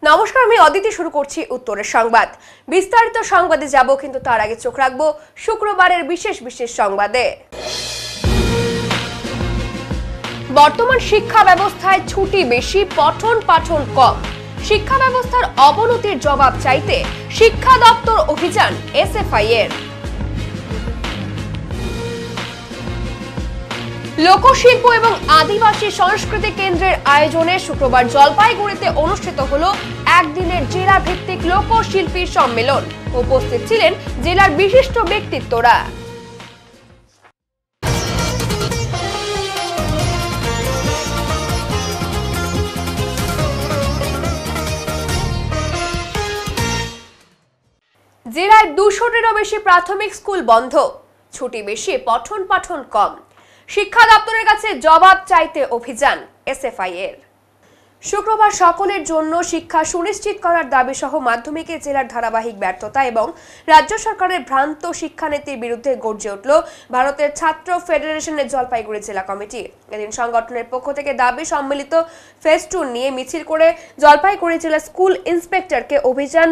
নমস্কার, আমি অদিতি। শুরু করছি উত্তরের সংবাদ। বিস্তারিত সংবাদে যাব, কিন্তু তার আগে চোখ রাখবো শুক্রবারের বিশেষ সংবাদে। বর্তমান শিক্ষা ব্যবস্থায় ছুটি বেশি, পঠন পাঠন কম। শিক্ষা ব্যবস্থার অবনতির জবাব চাইতে শিক্ষা দপ্তর অভিযান এসএফআই এর। লোকশিল্প এবং আদিবাসী সংস্কৃতি কেন্দ্রের আয়োজনে শুক্রবার জলপাইগুড়িতে অনুষ্ঠিত হলো একদিনের জেলা ভিত্তিক লোকশিল্পী সম্মেলন। উপস্থিত ছিলেন জেলার বিশিষ্ট ব্যক্তিত্বরা। জেলায় 200-টিরও বেশি প্রাথমিক স্কুল বন্ধ, ছুটি বেশি, পঠন পাঠন কম। শিক্ষা দপ্তরের কাছে জবাব চাইতে অভিযান এসএফআই এর। শুক্রবার সকলের জন্য শিক্ষা সুনিশ্চিত করার দাবি সহ মাধ্যমিকে জেলার ধারাবাহিক ব্যর্থতা এবং রাজ্য সরকারের ভ্রান্ত শিক্ষানীতির বিরুদ্ধে গর্জে উঠল ভারতের ছাত্র ফেডারেশনের জলপাইগুড়ি জেলা কমিটি। এদিন সংগঠনের পক্ষ থেকে দাবি সম্মিলিত ফেস্টুন নিয়ে মিছিল করে জলপাইগুড়ি জেলা স্কুল ইন্সপেক্টরকে অভিযান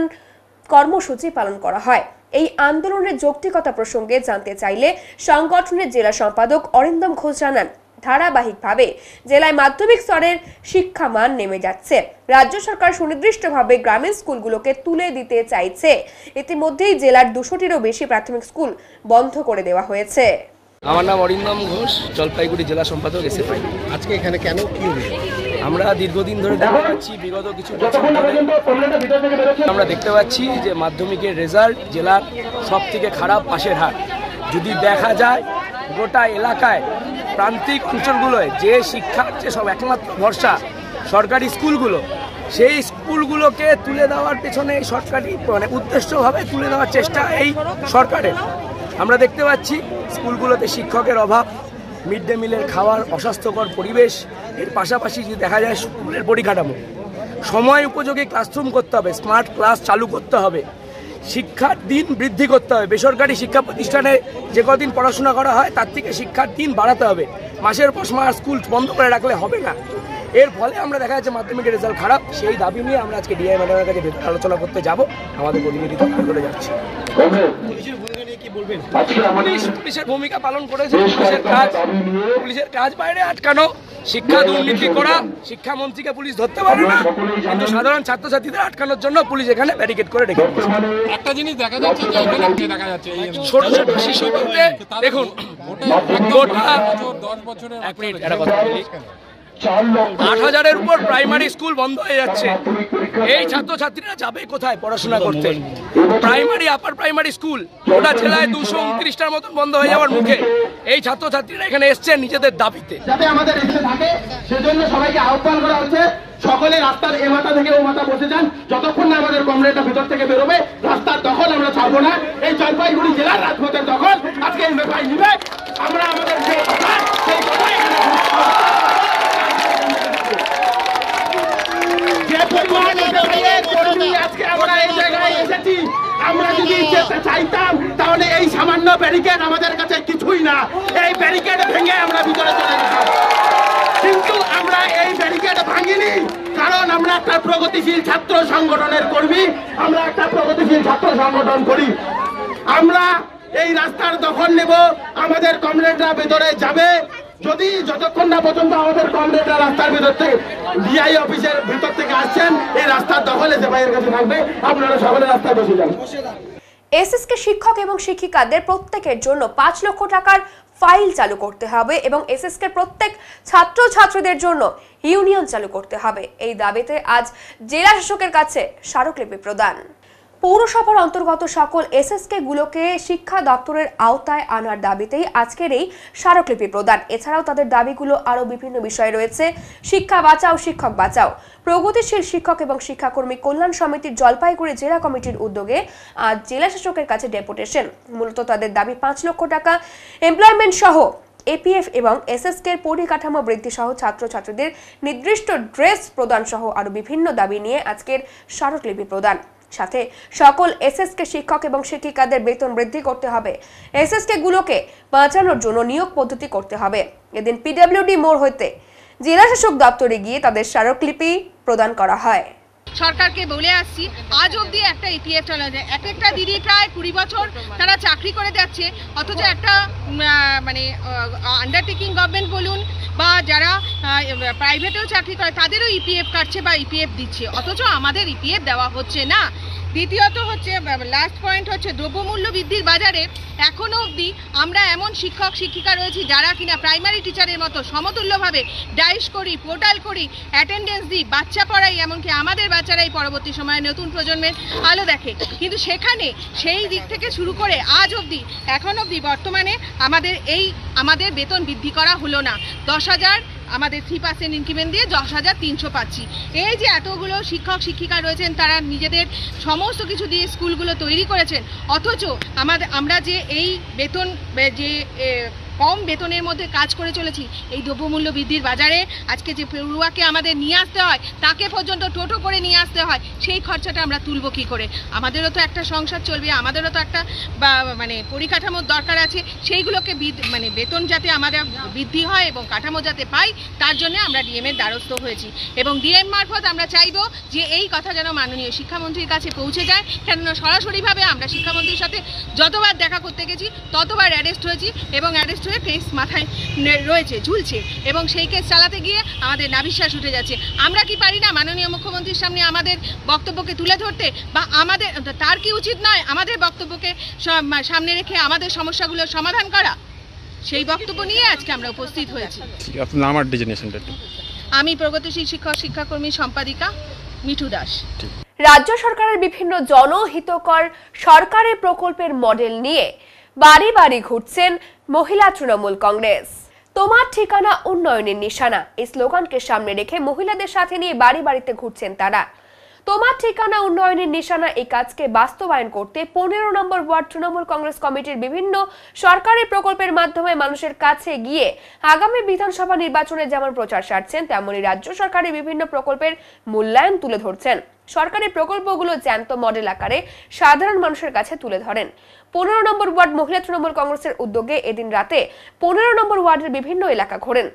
কর্মসূচি পালন করা হয়। এই আন্দোলনের যৌক্তিকতা প্রসঙ্গে জানতে চাইলে সংগঠনের জেলা সম্পাদক অরিন্দম ঘোষ জানান, ধারাবাহিকভাবে জেলায় মাধ্যমিক স্তরের শিক্ষা মান নেমে যাচ্ছে। রাজ্য সরকার সুনির্দিষ্টভাবে গ্রামীণ স্কুলগুলোকে তুলে দিতে চাইছে। ইতিমধ্যেই জেলার 200-টিরও বেশি প্রাথমিক স্কুল বন্ধ করে দেওয়া হয়েছে। আমার নাম অরিন্দম ঘোষ, জলপাইগুড়ি জেলা সম্পাদক এসএফআই। আজকে এখানে কেন কি হয়েছে? আমরা দীর্ঘদিন ধরে দেখতে পাচ্ছি, বিগত কিছু বছর ধরে আমরা দেখতে পাচ্ছি যে মাধ্যমিকের রেজাল্ট জেলার সব থেকে খারাপ পাশের হাট। যদি দেখা যায় গোটা এলাকায় প্রান্তিক অঞ্চলগুলোয় যে শিক্ষার যে সব একমাত্র ভরসা সরকারি স্কুলগুলো, সেই স্কুলগুলোকে তুলে দেওয়ার পেছনে সরকারি উদ্দেশ্যভাবে তুলে দেওয়ার চেষ্টা এই সরকারের। আমরা দেখতে পাচ্ছি স্কুলগুলোতে শিক্ষকের অভাব, মিড ডে মিলের খাওয়ার অস্বাস্থ্যকর পরিবেশ, এর পাশাপাশি যদি দেখা যায় স্কুলের পরিকাঠামো, সময় উপযোগী ক্লাসরুম করতে হবে, স্মার্ট ক্লাস চালু করতে হবে, শিক্ষার দিন বৃদ্ধি করতে হবে। বেসরকারি শিক্ষা প্রতিষ্ঠানে যে কদিন পড়াশোনা করা হয় তার থেকে শিক্ষার দিন বাড়াতে হবে। মাসের পর মাস স্কুল বন্ধ করে রাখলে হবে না। এর ফলে আমরা দেখা যাচ্ছে মাধ্যমিকের রেজাল্ট খারাপ। সেই দাবি নিয়ে আমরা আজকে ডিআই ম্যাডামের কাছে আলোচনা করতে যাব। আমাদের প্রতিনিধি করে যাচ্ছি। পুলিশের ভূমিকা পালন করেছে। পুলিশের কাজ বাইরে আটকানো, শিক্ষা দুর্নীতি করা। শিক্ষামন্ত্রীকে পুলিশ ধরতে পারে না, কিন্তু সাধারণ ছাত্রছাত্রীদের আটকানোর জন্য পুলিশ এখানে ব্যারিকেড করে রেখে দিয়েছে। একটা জিনিস দেখা যাচ্ছে যে এখানে দেখা যাচ্ছে ছোট ছোট শিশু বলতে দেখুন, 8,000-এর উপর প্রাইমারি স্কুল বন্ধ হয়ে যাচ্ছে। এই ছাত্রছাত্রীরা যাবে কোথায় পড়াশোনা করতে? প্রাইমারি, আপার প্রাইমারি স্কুল ওটা জেলায় 229টার মতন বন্ধ হয়ে যাওয়ার মুখে। এই ছাত্রছাত্রীরা এখানে এসছেন নিজেদের দাবিতে। যাতে আমাদের এখানে থাকে সেজন্য সবাইকে আহ্বান করা হচ্ছে, সকলে রাস্তার এ মাথা থেকে ও মাথা বসে যান। যতক্ষণ না আমাদের কমরেডটা ভিতর থেকে বেরোবে, রাস্তার দখল আমরা ছাড়বো না। এই জলপাইগুড়ি জেলার রাজপথের দখল আজকে এসএফআই নিবে। আমরা আমাদের যে কথা সেই কথাই আজকে আমরা এই জায়গায় এসেছি। আমরা যদি চাইতাম তাহলে এই সামান্য ব্যারিকেড আমাদের কাছে কিছুই না। এই ব্যারিকেড ভেঙে আমরা ভিতরে চলে যেতাম, কিন্তু আমরা এই ব্যারিকেড ভাঙিনি, কারণ আমরা একটা প্রগতিশীল ছাত্র সংগঠনের কর্মী। আমরা একটা প্রগতিশীল ছাত্র সংগঠন করি। আমরা এই রাস্তার দখল নেব, আমাদের কমরেডরা ভেতরে যাবে। যদি যতক্ষণ না পর্যন্ত আমাদের কমরেডরা রাস্তার ভিতর থেকে ডিআই অফিসের ভিতর থেকে আসছেন, এই রাস্তার দখলে এসএফআই এর কাছে থাকবে। আপনারা সকলে রাস্তায় বসে যান। এসএসকে শিক্ষক এবং শিক্ষিকাদের প্রত্যেকের জন্য 5 লক্ষ টাকার ফাইল চালু করতে হবে এবং এসএসকে প্রত্যেক ছাত্রছাত্রীদের জন্য ইউনিয়ন চালু করতে হবে। এই দাবিতে আজ জেলা শাসকের কাছে স্মারকলিপি প্রদান। পৌরসভার অন্তর্গত সকল এসএসকে গুলোকে শিক্ষা দপ্তরের আওতায় আনার দাবিতেই আজকের এই স্মারকলিপি প্রদান। এছাড়াও তাদের দাবিগুলো আরো বিভিন্ন বিষয় রয়েছে। শিক্ষা বাঁচাও, শিক্ষক বাঁচাও। প্রগতিশীল শিক্ষক এবং শিক্ষাকর্মী কল্যাণ সমিতির জলপাইগুড়ি জেলা কমিটির উদ্যোগে আজ জেলা শাসকের কাছে ডেপুটেশন। মূলত তাদের দাবি 5 লক্ষ টাকা এমপ্লয়মেন্ট সহ এপিএফ এবং এসএসকে পরিকাঠামো বৃদ্ধি সহ ছাত্রছাত্রীদের নির্দিষ্ট ড্রেস প্রদান সহ আরো বিভিন্ন দাবি নিয়ে আজকের স্মারকলিপি প্রদান। সাথে সকল এসএসকে শিক্ষক এবং শিক্ষিকাদের বেতন বৃদ্ধি করতে হবে। এসএসকে গুলোকে বাঁচানোর জন্য নিয়োগ পদ্ধতি করতে হবে। এদিন পিডব্লিউডি মোড় হইতে জেলা শাসক দপ্তরে গিয়ে তাদের স্মারকলিপি প্রদান করা হয়। সরকারকে বলে আসছি, আজ অবধি একটা ইপিএফ চালানো যায়। এক একটা দিদি প্রায় 20 বছর তারা চাকরি করে যাচ্ছে, অথচ একটা মানে আন্ডারটেকিং গভর্নমেন্ট বলুন বা যারা প্রাইভেটেও চাকরি করে তাদেরও ইপিএফ কাটছে বা ইপিএফ দিচ্ছে, অথচ আমাদের ইপিএফ দেওয়া হচ্ছে না। দ্বিতীয়ত হচ্ছে, লাস্ট পয়েন্ট হচ্ছে, দ্রব্যমূল্য বৃদ্ধির বাজারে এখনও অবধি আমরা এমন শিক্ষক শিক্ষিকা রয়েছি যারা কিনা প্রাইমারি টিচারের মতো সমতুল্যভাবে ডাইস করি, পোর্টাল করি, অ্যাটেন্ডেন্স দিই, বাচ্চা পড়াই, এমনকি আমাদের বাচ্চারাই পরবর্তী সময়ে নতুন প্রজন্মের আলো দেখে। কিন্তু সেখানে সেই দিক থেকে শুরু করে আজ অবধি, এখন অবধি বর্তমানে আমাদের বেতন বৃদ্ধি করা হলো না। 10,000 আমাদের 3% ইনক্রিমেন্ট দিয়ে 10,300 পাচ্ছি। এই যে এতগুলো শিক্ষক শিক্ষিকা রয়েছেন তারা নিজেদের সমস্ত কিছু দিয়ে স্কুলগুলো তৈরি করেছেন, অথচ আমরা যে এই বেতন যে কম বেতনের মধ্যে কাজ করে চলেছি, এই দ্রব্যমূল্য বৃদ্ধির বাজারে আজকে যে পড়ুয়াকে আমাদের নিয়ে আসতে হয়, তাকে পর্যন্ত টোটো করে নিয়ে আসতে হয়, সেই খরচাটা আমরা তুলব কী করে? আমাদেরও তো একটা সংসার চলবে, আমাদেরও তো একটা মানে পরিকাঠামোর দরকার আছে। সেইগুলোকে মানে বেতন যাতে আমাদের বৃদ্ধি হয় এবং কাঠামো যাতে পাই, তার জন্য আমরা ডিএমের দ্বারস্থ হয়েছি। এবং ডিএম মারফত আমরা চাইব যে এই কথা যেন মাননীয় শিক্ষামন্ত্রীর কাছে পৌঁছে যায়, কেননা সরাসরিভাবে আমরা শিক্ষামন্ত্রীর সাথে যতবার দেখা করতে গেছি ততবার অ্যারেস্ট হয়েছি, এবং অ্যারেস্ট হয়ে কেস মাথায় রয়েছে, ঝুলছে, এবং সেই কেস চালাতে গিয়ে আমাদের নাভিশ্বাস উঠে যাচ্ছে। আমরা কি পারি না মাননীয় মুখ্যমন্ত্রীর সামনে আমাদের বক্তব্যকে তুলে ধরতে? বা তার কি উচিত নয় আমাদের বক্তব্যকে সামনে রেখে আমাদের সমস্যাগুলোর সমাধান করা? সেই বক্তব্য নিয়ে আজকে আমরা উপস্থিত হয়েছি। আমি প্রগতিশীল শিক্ষক শিক্ষাকর্মী সম্পাদিকা মিঠু দাস। রাজ্য সরকারের বিভিন্ন জনহিতকর সরকারি প্রকল্পের মডেল নিয়ে বাড়ি বাড়ি ঘুরছেন মহিলা তৃণমূল কংগ্রেস। তোমার ঠিকানা উন্নয়নের নিশানা এই স্লোগানকে সামনে রেখে মহিলাদের সাথে নিয়ে বাড়ি বাড়িতে ঘুরছেন তারা। তোমার ঠিকানা উন্নয়নের নিশানা এই কাজকে বাস্তবায়ন করতে 15 নম্বর ওয়ার্ড তৃণমূল কংগ্রেস কমিটির বিভিন্ন সরকারি প্রকল্পের মাধ্যমে মানুষের কাছে গিয়ে আগামী বিধানসভা নির্বাচনে যেমন প্রচার সারছেন, তেমনি রাজ্য সরকারের বিভিন্ন প্রকল্পের মূল্যায়ন তুলে ধরছেন। সরকারি প্রকল্পগুলো জ্যান্ত মডেল আকারে সাধারণ মানুষের কাছে তুলে ধরেন। 15 নম্বর ওয়ার্ড মহিলা তৃণমূল কংগ্রেসের উদ্যোগে এদিন রাতে 15 নম্বর ওয়ার্ডের বিভিন্ন এলাকা ঘোরেন।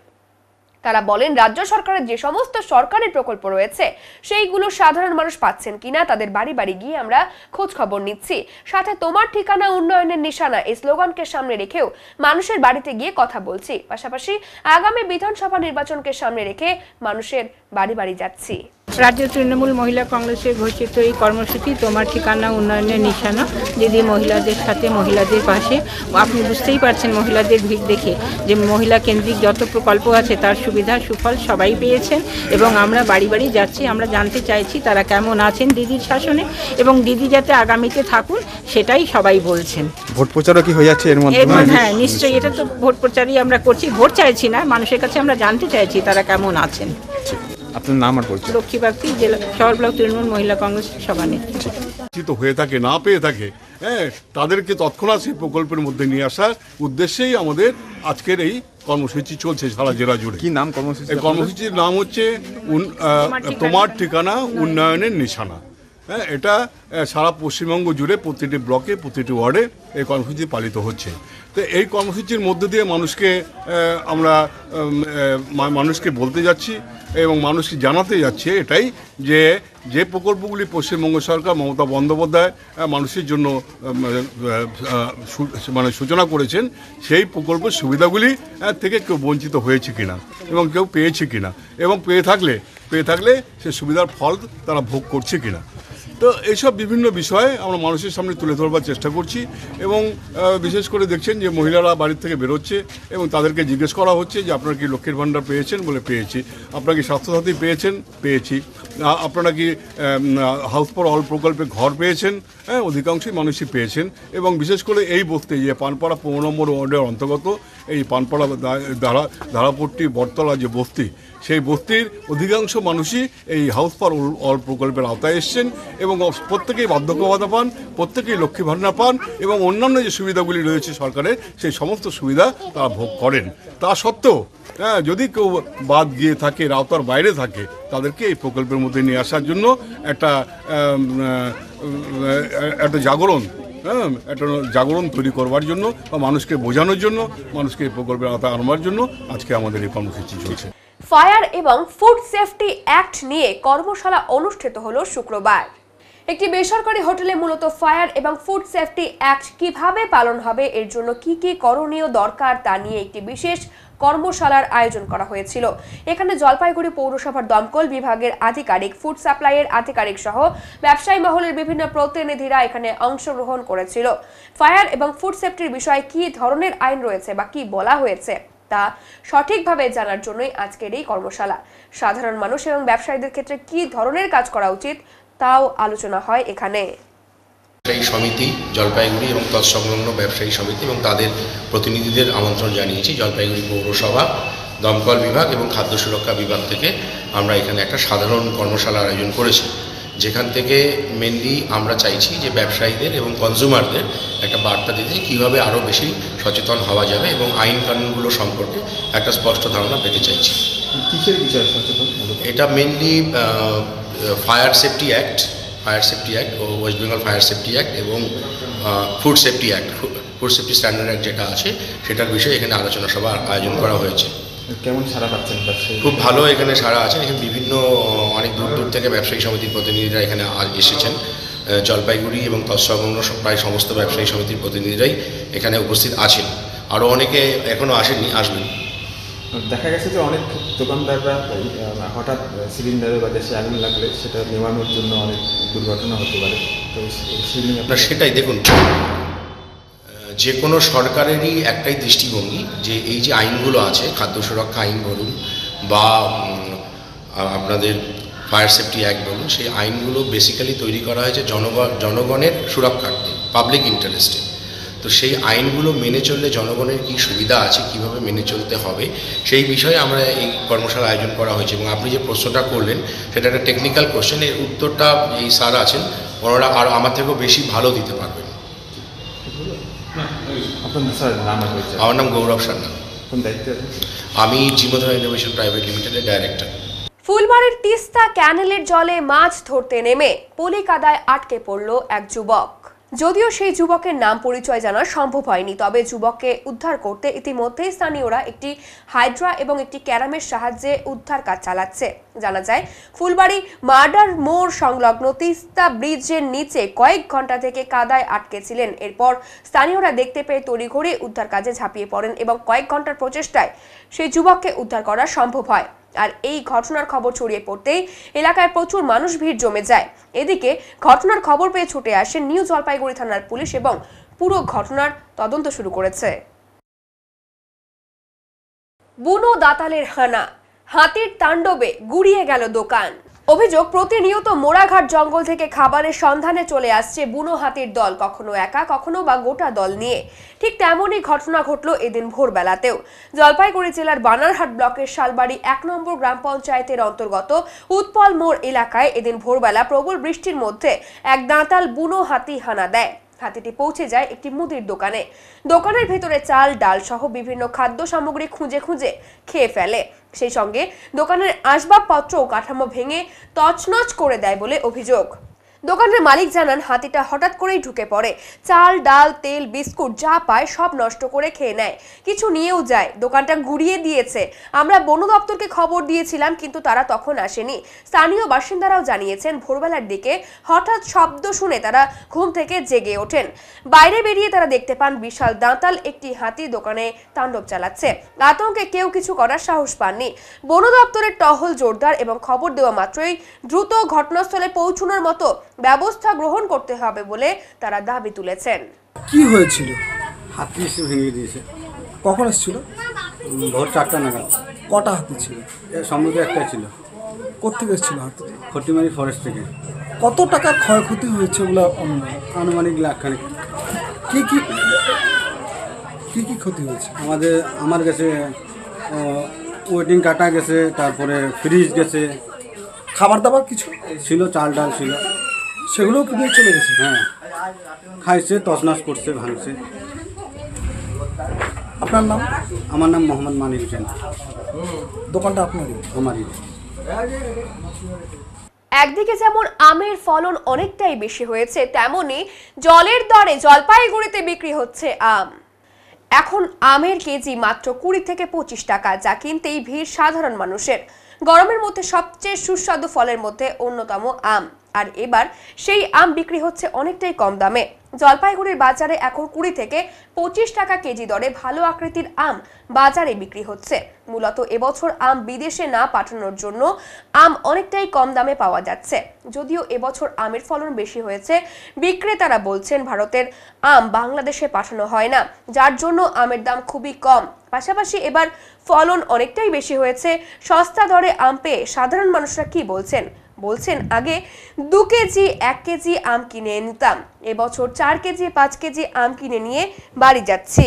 তারা বলেন, রাজ্য সরকারের যে সমস্ত সরকারি প্রকল্প রয়েছে সেইগুলো সাধারণ মানুষ পাচ্ছেন কিনা তাদের বাড়ি বাড়ি গিয়ে আমরা খোঁজ খবর নিচ্ছি। সাথে তোমার ঠিকানা উন্নয়নের নিশানা এই স্লোগানকে সামনে রেখেও মানুষের বাড়িতে গিয়ে কথা বলছি। পাশাপাশি আগামী বিধানসভা নির্বাচনকে সামনে রেখে মানুষের বাড়ি বাড়ি যাচ্ছি। রাজ্য তৃণমূল মহিলা কংগ্রেসের ঘোষিত এই কর্মসূচি তোমার ঠিকানা উন্নয়নের নিশানা, দিদি মহিলাদের সাথে মহিলাদের পাশে। আপনি বুঝতেই পারছেন মহিলাদের ভিড় দেখে যে মহিলা কেন্দ্রিক যত প্রকল্প আছে তার সুবিধা সুফল সবাই পেয়েছেন, এবং আমরা বাড়ি বাড়ি যাচ্ছি। আমরা জানতে চাইছি তারা কেমন আছেন দিদির শাসনে, এবং দিদি যাতে আগামীতে থাকুন সেটাই সবাই বলছেন। ভোট প্রচারও কি হয়ে যাচ্ছে এর মধ্যে? হ্যাঁ, নিশ্চয়ই। এটা তো ভোট প্রচারই আমরা করছি, ভোট চাইছি না, মানুষের কাছে আমরা জানতে চাইছি তারা কেমন আছেন। আপনার নাম আর পরিচয়? লক্ষ্মী বাগদি, জেলা শহর ব্লক তৃণমূল মহিলা কংগ্রেস সভানেত্রী। হয়ে থাকে না পেয়ে থাকে, হ্যাঁ, তাদেরকে তৎক্ষণাৎ সেই প্রকল্পের মধ্যে নিয়ে আসার উদ্দেশ্যেই আমাদের আজকের এই কর্মসূচি চলছে সারা জেলা জুড়ে। কি নাম কর্মসূচি? এই কর্মসূচির নাম হচ্ছে তোমার ঠিকানা উন্নয়নের নিশানা। হ্যাঁ, এটা সারা পশ্চিমবঙ্গ জুড়ে প্রতিটি ব্লকে প্রতিটি ওয়ার্ডে এই কর্মসূচি পালিত হচ্ছে। তো এই কর্মসূচির মধ্যে দিয়ে আমরা মানুষকে বলতে যাচ্ছি এবং মানুষকে জানাতে যাচ্ছে এটাই যে প্রকল্পগুলি পশ্চিমবঙ্গ সরকার মমতা বন্দ্যোপাধ্যায় মানুষের জন্য মানে সূচনা করেছেন, সেই প্রকল্পের সুবিধাগুলি থেকে কেউ বঞ্চিত হয়েছে কিনা এবং কেউ পেয়েছে কিনা, এবং পেয়ে থাকলে সে সুবিধার ফল তারা ভোগ করছে কিনা। তো এইসব বিভিন্ন বিষয়ে আমরা মানুষের সামনে তুলে ধরবার চেষ্টা করছি, এবং বিশেষ করে দেখছেন যে মহিলারা বাড়ির থেকে বেরোচ্ছে এবং তাদেরকে জিজ্ঞেস করা হচ্ছে যে আপনারা কি লক্ষ্মীর ভাণ্ডার পেয়েছেন? বলে পেয়েছি। আপনারা কি স্বাস্থ্যসাথী পেয়েছেন? পেয়েছি। আপনারা কি হাউস ফর অল প্রকল্পে ঘর পেয়েছেন? হ্যাঁ, অধিকাংশই মানুষই পেয়েছেন। এবং বিশেষ করে এই বস্তি যে পানপাড়া 15 নম্বর ওয়ার্ডের অন্তর্গত এই পানপাড়া ধারাপট্টি বটতলা যে বস্তি, সেই বস্তির অধিকাংশ মানুষই এই হাউস ফর অল প্রকল্পের আওতায় এসছেন, এবং প্রত্যেকেই বার্ধক্য ভাতা পান, প্রত্যেকেই লক্ষ্মী ভাণ্ডার পান, এবং অন্যান্য যে সুবিধাগুলি রয়েছে সরকারের সেই সমস্ত সুবিধা তারা ভোগ করেন। তা সত্ত্বেও যদি কেউ বাদ গিয়ে থাকে, আওতার বাইরে থাকে, তাদেরকে এই প্রকল্পের মধ্যে নিয়ে আসার জন্য একটা জাগরণ তৈরি করবার জন্য বা মানুষকে বোঝানোর জন্য, মানুষকে এই প্রকল্পের আওতায় আনবার জন্য আজকে আমাদের এই কর্মসূচি চলছে। ফায়ার এবং ফুড সেফটি অ্যাক্ট নিয়ে কর্মশালা অনুষ্ঠিত হলো শুক্রবার। একটি বেসরকারি হোটেলে মূলত ফায়ার এবং ফুড সেফটি অ্যাক্ট কিভাবে পালন হবে, এর জন্য কি কি করণীয় দরকার তা নিয়ে একটি বিশেষ কর্মশালার আয়োজন করা হয়েছিল। এখানে জলপাইগুড়ি পৌরসভার দমকল বিভাগের আধিকারিক, ফুড সাপ্লাইয়ের আধিকারিক সহ ব্যবসায়ী মহলের বিভিন্ন প্রতিনিধিরা এখানে অংশগ্রহণ করেছিল। ফায়ার এবং ফুড সেফটির বিষয়ে কি ধরনের আইন রয়েছে বা কি বলা হয়েছে তা সঠিকভাবে জানার জন্যই আজকের এই কর্মশালা। সাধারণ মানুষ এবং ব্যবসায়ীদের ক্ষেত্রে কি ধরনের কাজ করা উচিত তাও আলোচনা হয় এখানে। ব্যবসায়ী সমিতি জলপাইগুড়ি এবং তৎসংলগ্ন ব্যবসায়ী সমিতি এবং তাদের প্রতিনিধিদের আমন্ত্রণ জানিয়েছি। জলপাইগুড়ি পৌরসভা, দমকল বিভাগ এবং খাদ্য সুরক্ষা বিভাগ থেকে আমরা এখানে একটা সাধারণ কর্মশালার আয়োজন করেছি, যেখান থেকে মেনলি আমরা চাইছি যে ব্যবসায়ীদের এবং কনজিউমারদের একটা বার্তা দিতে কীভাবে আরও বেশি সচেতন হওয়া যাবে এবং আইন কানুনগুলো সম্পর্কে একটা স্পষ্ট ধারণা পেতে চাইছি। কিসের বিষয়ে সচেতন? এটা মেনলি ফায়ার সেফটি অ্যাক্ট ও West Bengal fire safety act এবং food safety act, food safety standard act যেটা আছে সেটার বিষয়ে এখানে আলোচনা সভা আয়োজন করা হয়েছে। কেমন সাড়া পাচ্ছেন ব্যবসায়ী? খুব ভালো এখানে সাড়া আছেন। এখানে বিভিন্ন অনেক দূর দূর থেকে ব্যবসায়ী সমিতির প্রতিনিধিরা এখানে এসেছেন। জলপাইগুড়ি এবং তৎসংলগ্ন প্রায় সমস্ত ব্যবসায়ী সমিতির প্রতিনিধিরাই এখানে উপস্থিত আছেন। আরও অনেকে এখনও আসেননি, আসবেন। দেখা গেছে যে অনেক দোকানদাররা হঠাৎ সিলিন্ডারে বা গ্যাসে আগুন লাগলে সেটা নেভানোর জন্য অনেক দুর্ঘটনা হতে পারে। তো সেটাই দেখুন, যে কোনো সরকারেরই একটাই দৃষ্টিভঙ্গি যে এই যে আইনগুলো আছে, খাদ্য সুরক্ষা আইন বলুন বা আপনাদের ফায়ার সেফটি অ্যাক্ট বলুন, সেই আইনগুলো বেসিক্যালি তৈরি করা হয়েছে জনগণের সুরক্ষার্থে, পাবলিক ইন্টারেস্টে। তো সেই আইনগুলো মেনে চললে জনগণের কী সুবিধা আছে, কিভাবে মেনে চলতে হবে, সেই বিষয়ে আমরা এই কর্মশালা আয়োজন করা হয়েছে। এবং আপনি যে প্রশ্নটা করলেন সেটা একটা টেকনিক্যাল কোশ্চেন, এর উত্তরটা এই স্যার আছেন, ওনারা আরও আমার থেকেও বেশি ভালো দিতে পারবেন। আমার নাম গৌরব সান্যাল, আমি জীবনধারা ইনোভেশন প্রাইভেট লিমিটেডের ডাইরেক্টর। ফুলবাড়ির তিস্তা ক্যানেলের জলে মাছ ধরতে নেমে পলি কাদায় আটকে পড়ল এক যুবক। যদিও সেই যুবকের নাম পরিচয় জানা সম্ভব হয়নি, তবে যুবককে উদ্ধার করতে ইতিমধ্যেই স্থানীয়রা একটি হাইড্রা এবং একটি ক্যারামের সাহায্যে উদ্ধার কাজ চালাচ্ছে। জানা যায়, ফুলবাড়ি মার্ডার মোড় সংলগ্ন তিস্তা ব্রিজের নিচে কয়েক ঘন্টা থেকে কাদায় আটকে ছিলেন। এরপর স্থানীয়রা দেখতে পেয়ে তড়িঘড়ি উদ্ধার কাজে ঝাঁপিয়ে পড়েন এবং কয়েক ঘন্টার প্রচেষ্টায় সেই যুবককে উদ্ধার করা সম্ভব হয়। আর এই ঘটনার খবর ছড়িয়ে পড়তেই এলাকায় প্রচুর মানুষ ভিড় জমে যায়। এদিকে ঘটনার খবর পেয়ে ছুটে আসে নিউ জলপাইগুড়ি থানার পুলিশ এবং পুরো ঘটনার তদন্ত শুরু করেছে। বুনো দাতালের হানা, হাতির তাণ্ডবে গুড়িয়ে গেল দোকান। অভিযোগ, প্রতিনিয়ত মোড়াঘাট জঙ্গল থেকে খাবারের সন্ধানে চলে আসছে বুনো হাতির দল, কখনো একা কখনো বা গোটা দল নিয়ে। ঠিক তেমনই ঘটনা ঘটল এদিন ভোরবেলাতেও। জলপাইগুড়ি জেলার বানারহাট ব্লকের শালবাড়ি 1 নম্বর গ্রাম পঞ্চায়েতের অন্তর্গত উৎপল মোড় এলাকায় এদিন ভোরবেলা প্রবল বৃষ্টির মধ্যে এক দাঁতাল বুনো হাতি হানা দেয়। হাতিটি পৌঁছে যায় একটি মুদির দোকানে। দোকানের ভেতরে চাল, ডাল সহ বিভিন্ন খাদ্য সামগ্রী খুঁজে খুঁজে খেয়ে ফেলে। সেই সঙ্গে দোকানের আসবাবপত্র ও কাঠামো ভেঙে তছনছ করে দেয় বলে অভিযোগ। দোকানের মালিক জানান, হাতিটা হঠাৎ করেই ঢুকে পড়ে, চাল, ডাল, তেল, বিস্কুট যা পায় সব নষ্ট করে খেয়ে নেয়, কিছু নিয়েও যায়, দোকানটা গুড়িয়ে দিয়েছে। আমরা বন দপ্তরকে খবর দিয়েছিলাম, কিন্তু তারা তখন আসেনি। স্থানীয় বাসিন্দারাও জানিয়েছেন, ভোরবেলার দিকে হঠাৎ শব্দ শুনে তারা ঘুম থেকে জেগে ওঠেন। বাইরে বেরিয়ে তারা দেখতে পান বিশাল দাঁতাল একটি হাতি দোকানে তাণ্ডব চালাচ্ছে। আতঙ্কে কেউ কিছু করার সাহস পাননি। বন দপ্তরের টহল জোরদার এবং খবর দেওয়া মাত্রই দ্রুত ঘটনাস্থলে পৌঁছানোর মতো ব্যবস্থা গ্রহণ করতে হবে বলে তারা দাবি তুলেছেন। কি হয়েছিল? হাতি এসে ভেঙে দিয়েছে। কখন এসেছিল? ভোর 4টা নাগাদ। কটা হাতি ছিল? সম্মুখে একটা ছিল। কোথেকে এসেছিল হাতি? খটিমারি ফরেস্ট থেকে। কত টাকার ক্ষয়ক্ষতি হয়েছে বলে আনুমানিক লাখখানেক। কি কি কি কি ক্ষতি হয়েছে? আমার কাছে ওয়েটিং কাটা গেছে, তারপরে ফ্রিজ গেছে, খাবার দাবার কিছু ছিল, চাল ডাল ছিল, সেগুলোও কিনে চলে গেছে। হ্যাঁ, খাইছে, তছনছ করছে, ভাঙছে। আপনার নাম? আমার নাম মোহাম্মদ মানিক হোসেন। দোকানটা আপনারই? আমারই। একদিকে যেমন আমের ফলন অনেকটাই বেশি হয়েছে, তেমনি জলের দরে জলপাইগুড়িতে বিক্রি হচ্ছে আম। এখন আমের কেজি মাত্র 20 থেকে 25 টাকা, যা কিনতেই ভিড় সাধারণ মানুষের। গরমের মধ্যে সবচেয়ে সুস্বাদু ফলের মধ্যে অন্যতম আম, আর এবার সেই আম বিক্রি হচ্ছে অনেকটাই কম দামে। জলপাইগুড়ির বাজারে এখন 20 থেকে 25 টাকা কেজি দরে ভালো আকৃতির আম বাজারে বিক্রি হচ্ছে। মূলত এবছর আম বিদেশে না পাঠানোর জন্য আম অনেকটাই কম দামে পাওয়া যাচ্ছে। যদিও এবছর আমের ফলন বেশি হয়েছে, বিক্রেতারা বলছেন ভারতের আম বাংলাদেশে পাঠানো হয় না, যার জন্য আমের দাম খুবই কম। পাশাপাশি এবার ফলন অনেকটাই বেশি হয়েছে। সস্তা দরে আম পেয়ে সাধারণ মানুষরা কি বলছেন আগে 2 কেজি 1 কেজি আম কিনে নিতাম, এবছর 4 কেজি 5 কেজি আম কিনে নিয়ে বাড়ি যাচ্ছি।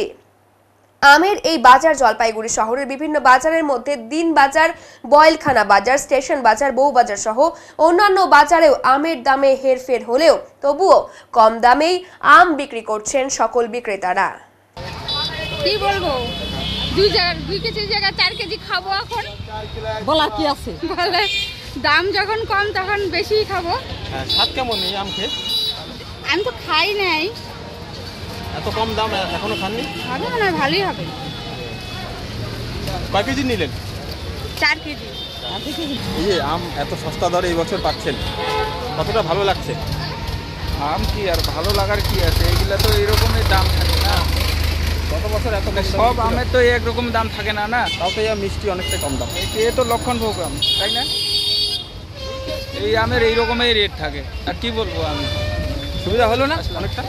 আমের এই বাজার জলপাইগুড়ি শহরের বিভিন্ন বাজারের মধ্যে দিন বাজার, বয়েলখানা বাজার, স্টেশন বাজার, বউবাজার সহ অন্যান্য বাজারেও আমের দামে হেরফের হলেও তবুও কম দামেই আম বিক্রি করছেন সকল বিক্রেতারা। কি বলবো, 2 কেজির জায়গায় 4 কেজি খাবো এখন, বলা কি আছে, বলে দাম যখন কম তখন বেশি খাবো। স্বাদ কেমন এই আম খেয়ে? আমি তো খাই নাই। এত কম দাম এখনো খাননি? হবে মনে হয় ভালোই হবে। কয় কেজি নিলেন? 4 কেজি। এই যে আম এত সস্তা দরে এই বছর পাচ্ছেন, কতটা ভালো লাগছে? আম কি আর ভালো লাগার কি আছে, এগুলা তো এরকমই দাম থাকে না। গত বছর এত সব আমের তো একরকম দাম থাকে না। তাও তো এই মিষ্টি অনেকটা কম দাম। এ তো লক্ষণভোগ আম, তাই না? এই আমের এইরকমই রেট থাকে। আর কি বলবো, আমি সুবিধা হলো না অনেকটা?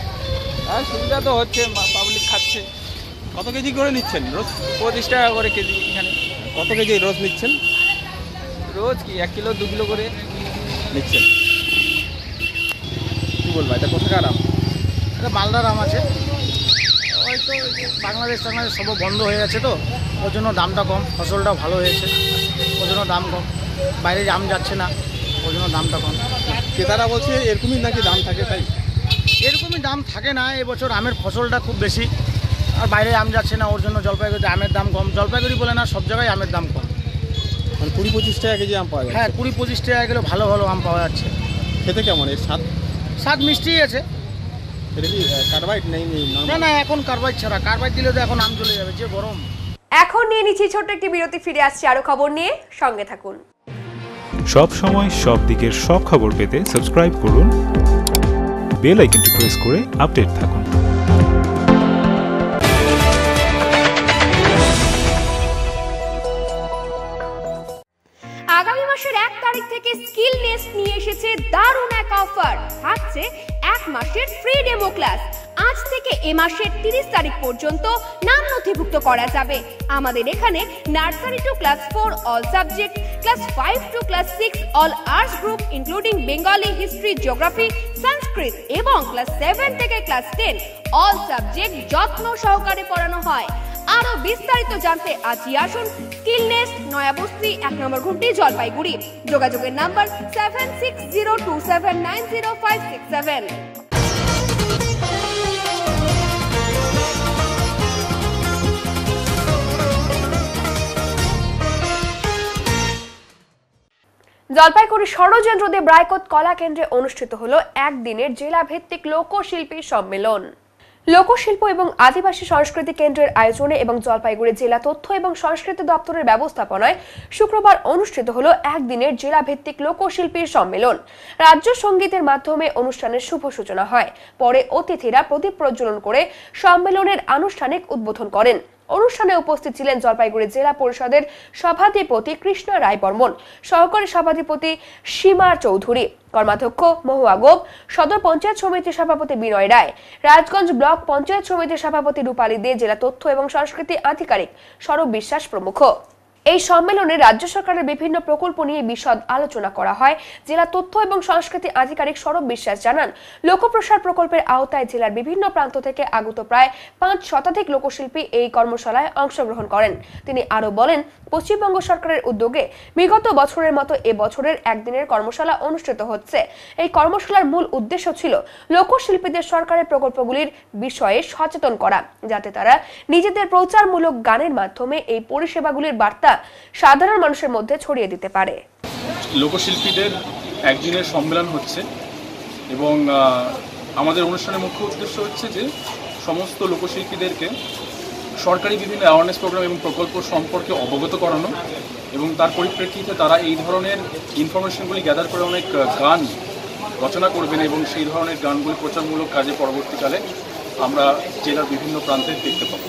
আর সুবিধা তো হচ্ছে, পাবলিক খাচ্ছে। কত কেজি করে নিচ্ছেন রোজ? 25 টাকা করে কেজি। এখানে কত কেজি রোজ নিচ্ছেন? রোজ কি 1 কিলো 2 কিলো করে নিচ্ছেন। কি বলবো, এটা কোথাকার আম? এটা মালদার আম আছে, হয়তো বাংলাদেশ সব বন্ধ হয়ে গেছে, তো ওর জন্য দামটা কম। ফসলটাও ভালো হয়েছে, ওর জন্য দাম কম। বাইরে আম যাচ্ছে না, ওর জন্য দামটা কম। ক্রেতারা বলছে এরকমই নাকি দাম থাকে, তাই? এরকমই দাম থাকে না, এবছর আমের ফসলটা খুব বেশি, আর বাইরে আম যাচ্ছে না, ওর জন্য জলপাইগুড়িতে আমের দাম কম। জলপাইগুড়ি বলে না, সব জায়গায় আমের দাম কম। মানে 20-25 টাকা কেজি আম পাওয়া যায়? হ্যাঁ, 20-25 টাকা কিলো ভালো ভালো আম পাওয়া যাচ্ছে। খেতে কেমন? এর স্বাদ মিষ্টিই আছে। এটা কি কার্বাইড নেই? না, এখন কার্বাইড ছাড়া। কার্বাইড দিলে তো এখন আম চলে যাবে, যে গরম। এখন নিয়ে নিচ্ছি ছোট্ট একটি বিরতি, ফিরে আসছি আরো খবর নিয়ে, সঙ্গে থাকুন। সব সময় সব দিকের সব খবর পেতে সাবস্ক্রাইব করুন, বেল আইকনটি প্রেস করে আপডেট থাকুন। আগামী মাসের 1 তারিখ থেকে স্কিল নেস্ট নিয়ে এসেছে দারুণ এক অফার। থাকছে 1 মাসের ফ্রি ডেমো ক্লাস। আজ থেকে এ মাসের 30 তারিখ পর্যন্ত নাম নথিভুক্ত করা যাবে। আমাদের এখানে nursery to class 4 all subject, class 5 to class 6 all arts group including Bengali, history, geography, Sanskrit এবং ক্লাস 7 থেকে ক্লাস 10 অল সাবজেক্ট যত্ন সহকারে পড়ানো হয়। আরো বিস্তারিত জানতে আজই আসুন স্কিল নেস্ট, নয়াবস্তি, 1 নম্বর ঘুমটি, জলপাইগুড়ি। যোগাযোগের নাম্বার 7602790567। জলপাইগুড়ি ষড়যন্ত্রদেব রায়কোট কলা কেন্দ্রে অনুষ্ঠিত হলো একদিনের জেলা ভিত্তিক লোকশিল্পী সম্মেলন। লোকশিল্প এবং আদিবাসী সংস্কৃতি কেন্দ্রের আয়োজনে এবং জলপাইগুড়ি জেলা তথ্য এবং সংস্কৃতি দপ্তরের ব্যবস্থাপনায় শুক্রবার অনুষ্ঠিত হলো একদিনের জেলা ভিত্তিক লোকশিল্পীর সম্মেলন। রাজ্য সঙ্গীতের মাধ্যমে অনুষ্ঠানের শুভ সূচনা হয়। পরে অতিথিরা প্রদীপ প্রজ্বলন করে সম্মেলনের আনুষ্ঠানিক উদ্বোধন করেন। অনুষ্ঠানে উপস্থিত ছিলেন জলপাইগুড়ি জেলা পরিষদের সভাধিপতি কৃষ্ণ রায় বর্মন, সহকারী সভাধিপতি সীমা চৌধুরী, কর্মাধ্যক্ষ মহুয়া গোপ, সদর পঞ্চায়েত সমিতির সভাপতি বিনয় রায়, রাজগঞ্জ ব্লক পঞ্চায়েত সমিতির সভাপতি রূপালী দে, জেলা তথ্য এবং সংস্কৃতি আধিকারিক সৌরভ বিশ্বাস প্রমুখ। এই সম্মেলনে রাজ্য সরকারের বিভিন্ন প্রকল্প নিয়ে বিশদ আলোচনা করা হয়। জেলা তথ্য এবং সংস্কৃতি আধিকারিক সৌরভ বিশ্বাস জানান, লোকপ্রসার প্রকল্পের আওতায় জেলার বিভিন্ন প্রান্ত থেকে আগত প্রায় 5 শতাধিক লোকশিল্পী এই কর্মশালায় অংশগ্রহণ করেন। তিনি আরো বলেন, পশ্চিমবঙ্গ সরকারের উদ্যোগে বিগত বছরের মতো এবছরের একদিনের কর্মশালা অনুষ্ঠিত হচ্ছে। এই কর্মশালার মূল উদ্দেশ্য ছিল লোকশিল্পীদের সরকারের প্রকল্পগুলির বিষয়ে সচেতন করা, যাতে তারা নিজেদের প্রচারমূলক গানের মাধ্যমে এই পরিষেবাগুলির বার্তা সাধারণ মানুষের মধ্যে ছড়িয়ে দিতে পারে। লোকশিল্পীদের একদিনের সম্মেলন হচ্ছে এবং আমাদের অনুষ্ঠানের মুখ্য উদ্দেশ্য হচ্ছে যে সমস্ত লোকশিল্পীদেরকে সরকারি বিভিন্ন অ্যাওয়ারনেস প্রোগ্রাম এবং প্রকল্প সম্পর্কে অবগত করানো এবং তার পরিপ্রেক্ষিতে তারা এই ধরনের ইনফরমেশনগুলি গ্যাদার করে অনেক গান রচনা করবেন এবং সেই ধরনের গানগুলি প্রচারমূলক কাজে পরবর্তীকালে আমরা জেলার বিভিন্ন প্রান্তে দেখতে পাবো।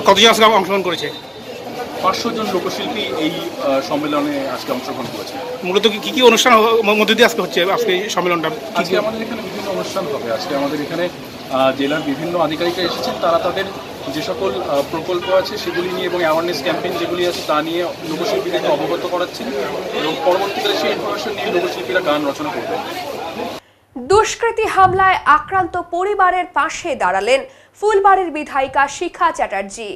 কতজন আজকে অংশগ্রহণ করেছে? 500 জন লোকশিল্পী এই সম্মেলনে আজকে অংশগ্রহণ করেছে। মূলত কি কি অনুষ্ঠান মধ্যে দিয়ে আজকে হচ্ছে আজকে সম্মেলনটা? আজকে আমাদের এখানে বিভিন্ন অনুষ্ঠান হবে। আজকে আমাদের এখানে জেলার বিভিন্ন আধিকারিকরা এসেছেন, তারা তাদের যে সকল প্রকল্প আছে সেগুলি নিয়ে এবং অ্যাওয়ারনেস ক্যাম্পেইন যেগুলি আছে তা নিয়ে লোকশিল্পীদেরকে অবগত করাচ্ছেন এবং পরবর্তীকালে সেই ইনফরমেশন নিয়ে লোকশিল্পীরা গান রচনা করবেন। দুষ্কৃতী হামলায় আক্রান্ত পরিবারের পাশে দাঁড়ালেন ফুলবাড়ির বিধায়িকা শিখা চ্যাটার্জি।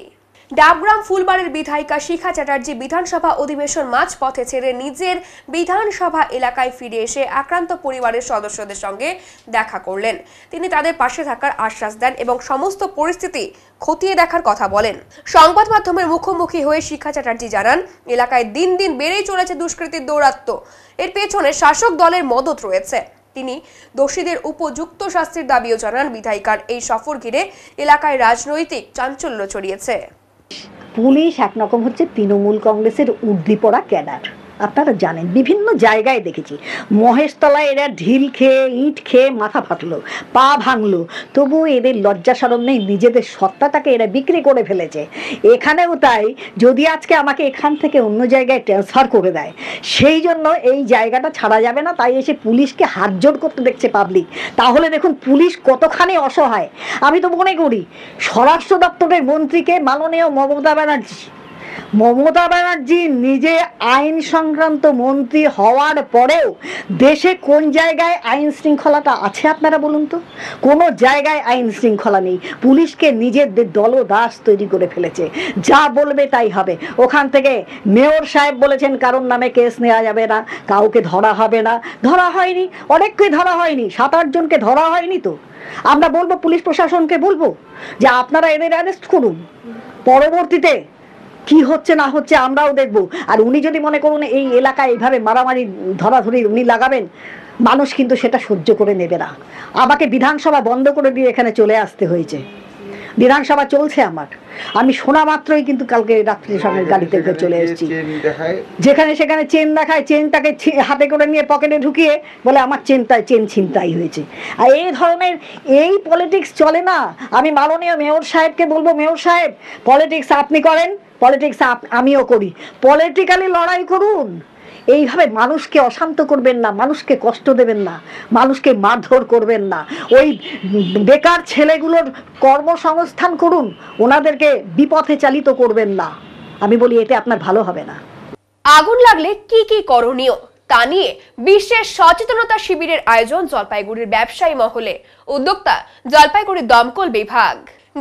ডাবগ্রাম ফুলবাড়ির বিধায়িকা শিখা চ্যাটার্জি বিধানসভা অধিবেশন মাঝপথে ছেড়ে নিজের বিধানসভা এলাকায় ফিরে এসে আক্রান্ত পরিবারের সদস্যদের সঙ্গে দেখা করলেন। তিনি তাদের পাশে থাকার আশ্বাস দেন এবং সমস্ত পরিস্থিতি খতিয়ে দেখার কথা বলেন। সংবাদ মাধ্যমের মুখোমুখি হয়ে শিখা চ্যাটার্জি জানান, এলাকায় দিন দিন বেড়েই চলেছে দুষ্কৃতীর দৌরাত্ম্য। এর পেছনে শাসক দলের মদত রয়েছে। তিনি দোষীদের উপযুক্ত শাস্তির দাবিও জানান। বিধায়িকার এই সফর ঘিরে এলাকায় রাজনৈতিক চাঞ্চল্য ছড়িয়েছে। পুলিশ একরকম হচ্ছে তৃণমূল কংগ্রেসের উর্দিপড়া ক্যাডার। আপনারা জানেন, বিভিন্ন জায়গায় দেখেছি মহেশতলায় এরা ঢিল খেয়ে ইট খেয়ে মাথা ফাটলো, পা ভাঙলো, তবুও এদের লজ্জা শরম নেই, নিজেদের সত্তাটাকে এরা বিক্রি করে ফেলেছে। এখানেও তাই, যদি আজকে আমাকে এখান থেকে অন্য জায়গায় ট্রান্সফার করে দেয়, সেই জন্য এই জায়গাটা ছাড়া যাবে না, তাই এসে পুলিশকে হাতজোড় করতে দেখছে পাবলিক। তাহলে দেখুন পুলিশ কতখানি অসহায়। আমি তো মনে করি স্বরাষ্ট্র দপ্তরের মন্ত্রীকে মাননীয় মমতা ব্যানার্জি নিজে আইন সংক্রান্ত মন্ত্রী হওয়ার পরেও দেশে কোন জায়গায় আইন শৃঙ্খলাটা আছে আপনারা বলুন তো? কোনো জায়গায় আইন শৃঙ্খলা নেই। পুলিশকে নিজেদের দলদাস তৈরি করে ফেলেছে, যা বলবে তাই হবে। ওখান থেকে মেয়র সাহেব বলেছেন কারোর নামে কেস নেওয়া যাবে না, কাউকে ধরা হবে না। ধরা হয়নি, অনেককেই ধরা হয়নি, 7-8 জনকে ধরা হয়নি। তো আমরা বলবো পুলিশ প্রশাসনকে বলবো যে আপনারা এদের অ্যারেস্ট করুন, পরবর্তীতে কি হচ্ছে না হচ্ছে আমরাও দেখব। আর উনি যদি মনে করুন এই এলাকায় এইভাবে মারামারি ধরাধরি উনি লাগাবেন, মানুষ কিন্তু সেটা সহ্য করে নেবে না। আমাকে বিধানসভা বন্ধ করে দিয়ে এখানে চলে আসতে হয়েছে। বিধানসভা চলছে আমার, আমি শোনা মাত্রই কিন্তু কালকে রাত্রি সময় গাড়িতে চলে এসেছি। যেখানে সেখানে চেন দেখায়, চেনটাকে হাতে করে নিয়ে পকেটে ঢুকিয়ে বলে আমার চেন ছিনতাই হয়েছে। আর এই ধরনের এই পলিটিক্স চলে না। আমি মাননীয় মেয়র সাহেবকে বলবো, মেয়র সাহেব পলিটিক্স আপনি করেন, পলিটিক্স আমিও করি, পলিটিক্যালি লড়াই করুন। এইভাবে মানুষকে অশান্ত করবেন না, মানুষকে কষ্ট দেবেন না, মানুষকে মারধর করবেন না। ওই বেকার ছেলেগুলোর কর্মসংস্থান করুন, ওনাদেরকে বিপথে চালিত করবেন না। আমি বলি এতে আপনার ভালো হবে না। আগুন লাগলে কি কি করণীয় তা নিয়ে বিশেষ সচেতনতা শিবিরের আয়োজন জলপাইগুড়ির ব্যবসায়ী মহলে। উদ্যোক্তা জলপাইগুড়ি দমকল বিভাগ।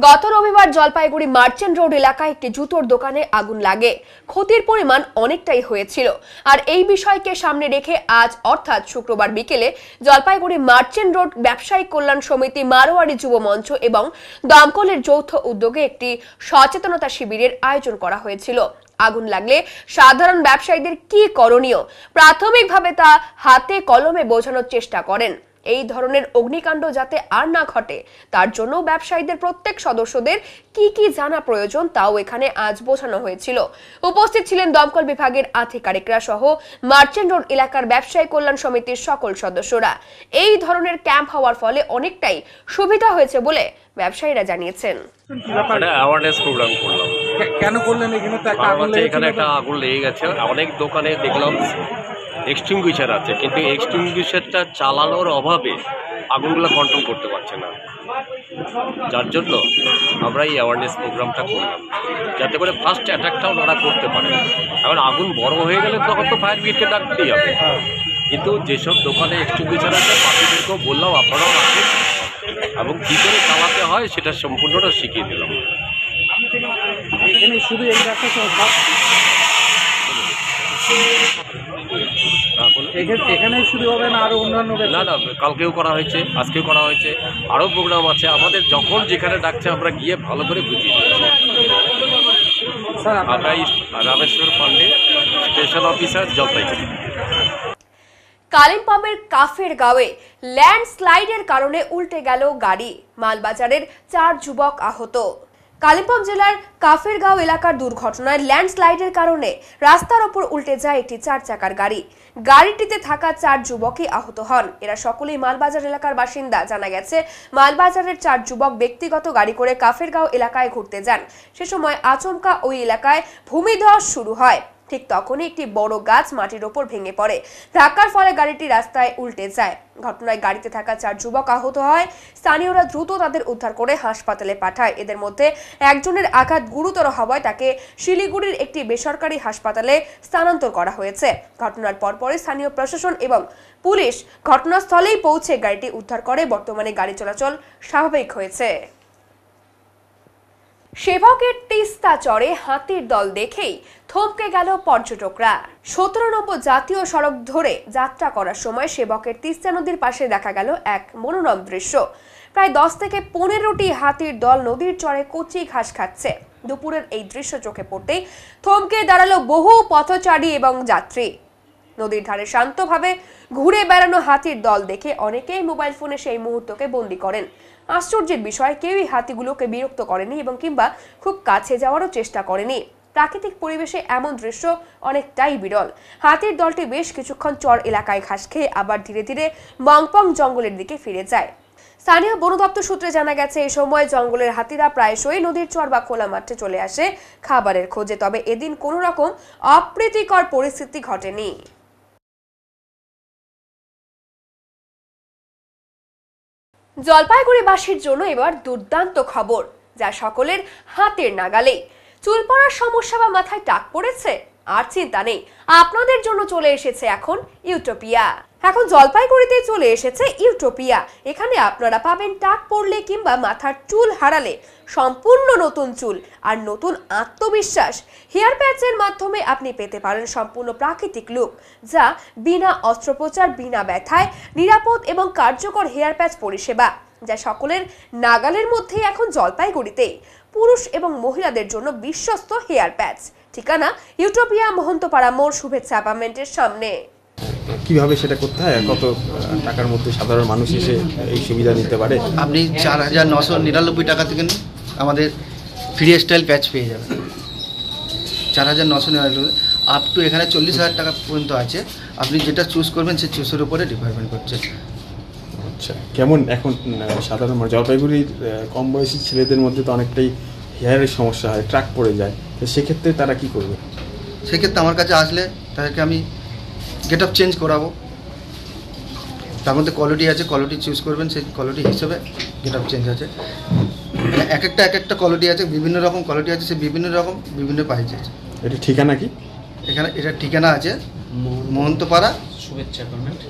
গত রবিবার জলপাইগুড়ি মার্চেন্ট রোড এলাকায় একটি জুতোর দোকানে আগুন লাগে। ক্ষতির পরিমাণ অনেকটাই হয়েছিল। আর এই বিষয়কে সামনে রেখে আজ অর্থাৎ শুক্রবার বিকেলে জলপাইগুড়ি মার্চেন্ট রোড ব্যবসায়ী কল্যাণ সমিতি, মারোয়ারি যুব মঞ্চ এবং দমকলের যৌথ উদ্যোগে একটি সচেতনতা শিবিরের আয়োজন করা হয়েছিল। আগুন লাগলে সাধারণ ব্যবসায়ীদের কি করণীয়, প্রাথমিকভাবে তা হাতে কলমে বোঝানোর চেষ্টা করেন। এই ধরনের অগ্নিকাণ্ড যাতে আর না ঘটে তার জন্য ব্যবসায়ীদের প্রত্যেক সদস্যদের কি কি জানা প্রয়োজন তাও এখানে আজ বোঝানো হয়েছিল। উপস্থিত ছিলেন দমকল বিভাগের আধিকারিকরা সহ মার্চেন্ট রোড এলাকার ব্যবসায়ী কল্যাণ সমিতির সকল সদস্যরা। এই ধরনের ক্যাম্প হওয়ার ফলে অনেকটাই সুবিধা হয়েছে বলে ব্যবসায়ীরা জানিয়েছেন। অ্যাওয়ারনেস প্রোগ্রাম করলাম। কেন করলেন? এখানে একটা আগুন লেগে গেছে। অনেক দোকানে দেখলাম এক্সটিংগুইশার আছে, কিন্তু এক্সটিংগুইশারটা চালানোর অভাবে আগুনগুলো কন্ট্রোল করতে পারছে না। যার জন্য আমরা এই অ্যাওয়ারনেস প্রোগ্রামটা করলাম, যাতে করে ফার্স্ট অ্যাটাকটাও ওরা করতে পারে। এখন আগুন বড় হয়ে গেলে তখন তো ফায়ার ব্রিগেডকে ডাকতেই হবে, কিন্তু যেসব দোকানে এক্সটিংগুইশার আছে বাকিদেরকেও বললাম আপনারাও আসেন এবং কী করে চালাতে হয় সেটা সম্পূর্ণটা শিখিয়ে দিলাম। এখানে শুধু এই এখানে শুরু হবে না, আরো অন্যান্য? না, কালকেও করা হয়েছে, আজকেও করা হয়েছে, আরও প্রোগ্রাম আছে। আমাদের যখন যেখানে ডাকছে আমরা গিয়ে ভালো করে বুঝিয়ে দিচ্ছি। আমরা রামেশ্বর পান্ডে, স্টেশন অফিসার, জলপাইগুড়ি। কালিম্পংয়ের কাফের গাঁয়ে ল্যান্ডস্লাইডের কারণে উল্টে গেল গাড়ি, মালবাজারের 4 যুবক আহত। কালিম্পং জেলার কাফেরগাঁও এলাকার দুর্ঘটনায় ল্যান্ডস্লাইডের কারণে রাস্তার ওপর উল্টে যায় একটি 4 চাকার গাড়ি। গাড়িটিতে থাকা 4 যুবকই আহত হন। এরা সকলেই মালবাজার এলাকার বাসিন্দা। জানা গেছে, মালবাজারের 4 যুবক ব্যক্তিগত গাড়ি করে কাফেরগাঁও এলাকায় ঘুরতে যান। সে সময় আচমকা ওই এলাকায় ভূমিধস শুরু হয়। ঠিক তখনই একটি বড় গাছ মাটির ওপর ভেঙে পড়ে। ধাক্কার ফলে গাড়িটি রাস্তায় উল্টে যায়। ঘটনায় গাড়িতে থাকা 4 যুবক আহত হয়। স্থানীয়রা দ্রুত তাদের উদ্ধার করে হাসপাতালে পাঠায়। এদের মধ্যে একজনের আঘাত গুরুতর হওয়ায় তাকে শিলিগুড়ির একটি বেসরকারি হাসপাতালে স্থানান্তর করা হয়েছে। ঘটনার পরপরই স্থানীয় প্রশাসন এবং পুলিশ ঘটনাস্থলেই পৌঁছে গাড়িটি উদ্ধার করে। বর্তমানে গাড়ি চলাচল স্বাভাবিক হয়েছে। সেবকের তিস্তা চরে হাতির দল দেখেই থমকে গেল পর্যটকরা। 17 নম্বর জাতীয় সড়ক ধরে যাত্রা করার সময় সেবকের তিস্তা নদীর পাশে দেখা গেল এক মনোরম দৃশ্য। প্রায় 10 থেকে 15টি হাতির দল নদীর চরে কচি ঘাস খাচ্ছে। দুপুরের এই দৃশ্য চোখে পড়তেই থমকে দাঁড়ালো বহু পথচারী এবং যাত্রী। নদীর ধারে শান্তভাবে ঘুরে বেড়ানো হাতির দল দেখে অনেকেই মোবাইল ফোনে সেই মুহূর্তকে বন্দী করেন। আশ্চর্যের বিষয়, কেউই হাতিগুলোকে বিরক্ত করেনি এবং কিংবা খুব কাছে যাওয়ারও চেষ্টা করেনি। প্রাকৃতিক পরিবেশে এমন দৃশ্য অনেকটাই বিরল। হাতির দলটি বেশ কিছুক্ষণ চর এলাকায় ঘাস খেয়ে আবার ধীরে ধীরে মংপং জঙ্গলের দিকে ফিরে যায়। স্থানীয় বন দপ্তর সূত্রে জানা গেছে, এই সময় জঙ্গলের হাতিরা প্রায়শই নদীর চর বা খোলা মাঠে চলে আসে খাবারের খোঁজে। তবে এদিন কোনো রকম অপ্রীতিকর পরিস্থিতি ঘটেনি। জলপাইগুড়িবাসীর জন্য এবার দুর্দান্ত খবর, যা সকলের হাতের নাগালে। চুল পড়ার সমস্যা বা মাথায় টাক পড়েছে? আর চিন্তা নেই, আপনাদের জন্য চলে এসেছে এখন ইউটোপিয়া। এখন জলপাইগুড়িতে চলে এসেছে ইউটোপিয়া। এখানে আপনারা পাবেন টাক পড়লে কিংবা মাথার চুল হারালে সম্পূর্ণ নতুন চুল আর নতুন আত্মবিশ্বাস। হেয়ার প্যাচের মাধ্যমে আপনি পেতে পারেন সম্পূর্ণ প্রাকৃতিক লুক, যা বিনা অস্ত্রোপচার, বিনা ব্যথায় নিরাপদ এবং কার্যকর হেয়ার প্যাচ পরিষেবা, যা সকলের নাগালের মধ্যেই এখন জলপাইগুড়িতেই। পুরুষ এবং মহিলাদের জন্য বিশ্বস্ত হেয়ার প্যাচ। ঠিকানা ইউটোপিয়া, মহন্তপাড়া মোড়, শুভেচ্ছা অ্যাপার্টমেন্টের সামনে। কিভাবে সেটা করতে হয়? কত টাকার মধ্যে সাধারণ মানুষ এসে এই সুবিধা নিতে পারে? আপনি 4,999 টাকা থেকে আমাদের ফ্রি স্টাইল প্যাচ পেয়ে যাবেন। 4,999 আপ টু এখানে 40,000 টাকা পর্যন্ত আছে। আপনি যেটা চুজ করবেন সেই চুজের উপরে ডিপেন্ড করছে। আচ্ছা, কেমন এখন সাধারণ জলপাইগুড়ির কম বয়সী ছেলেদের মধ্যে তো অনেকটাই হেয়ারের সমস্যা হয়, ট্রাক পড়ে যায়, তো সেক্ষেত্রে তারা কি করবে? সেক্ষেত্রে আমার কাছে আসলে তাদেরকে আমি গেট আপ চেঞ্জ করাবো। তার মধ্যে কোয়ালিটি আছে, কোয়ালিটি চুজ করবেন, সেই কোয়ালিটি হিসেবে গেট আপ চেঞ্জ আছে। এক একটা কোয়ালিটি আছে, বিভিন্ন রকম কোয়ালিটি আছে, সে বিভিন্ন রকম বিভিন্ন প্রাইস আছে। এটা ঠিকানা কি? এখানে এটা ঠিকানা আছে মহন্তপাড়া শুভেচ্ছা অ্যাপার্টমেন্ট।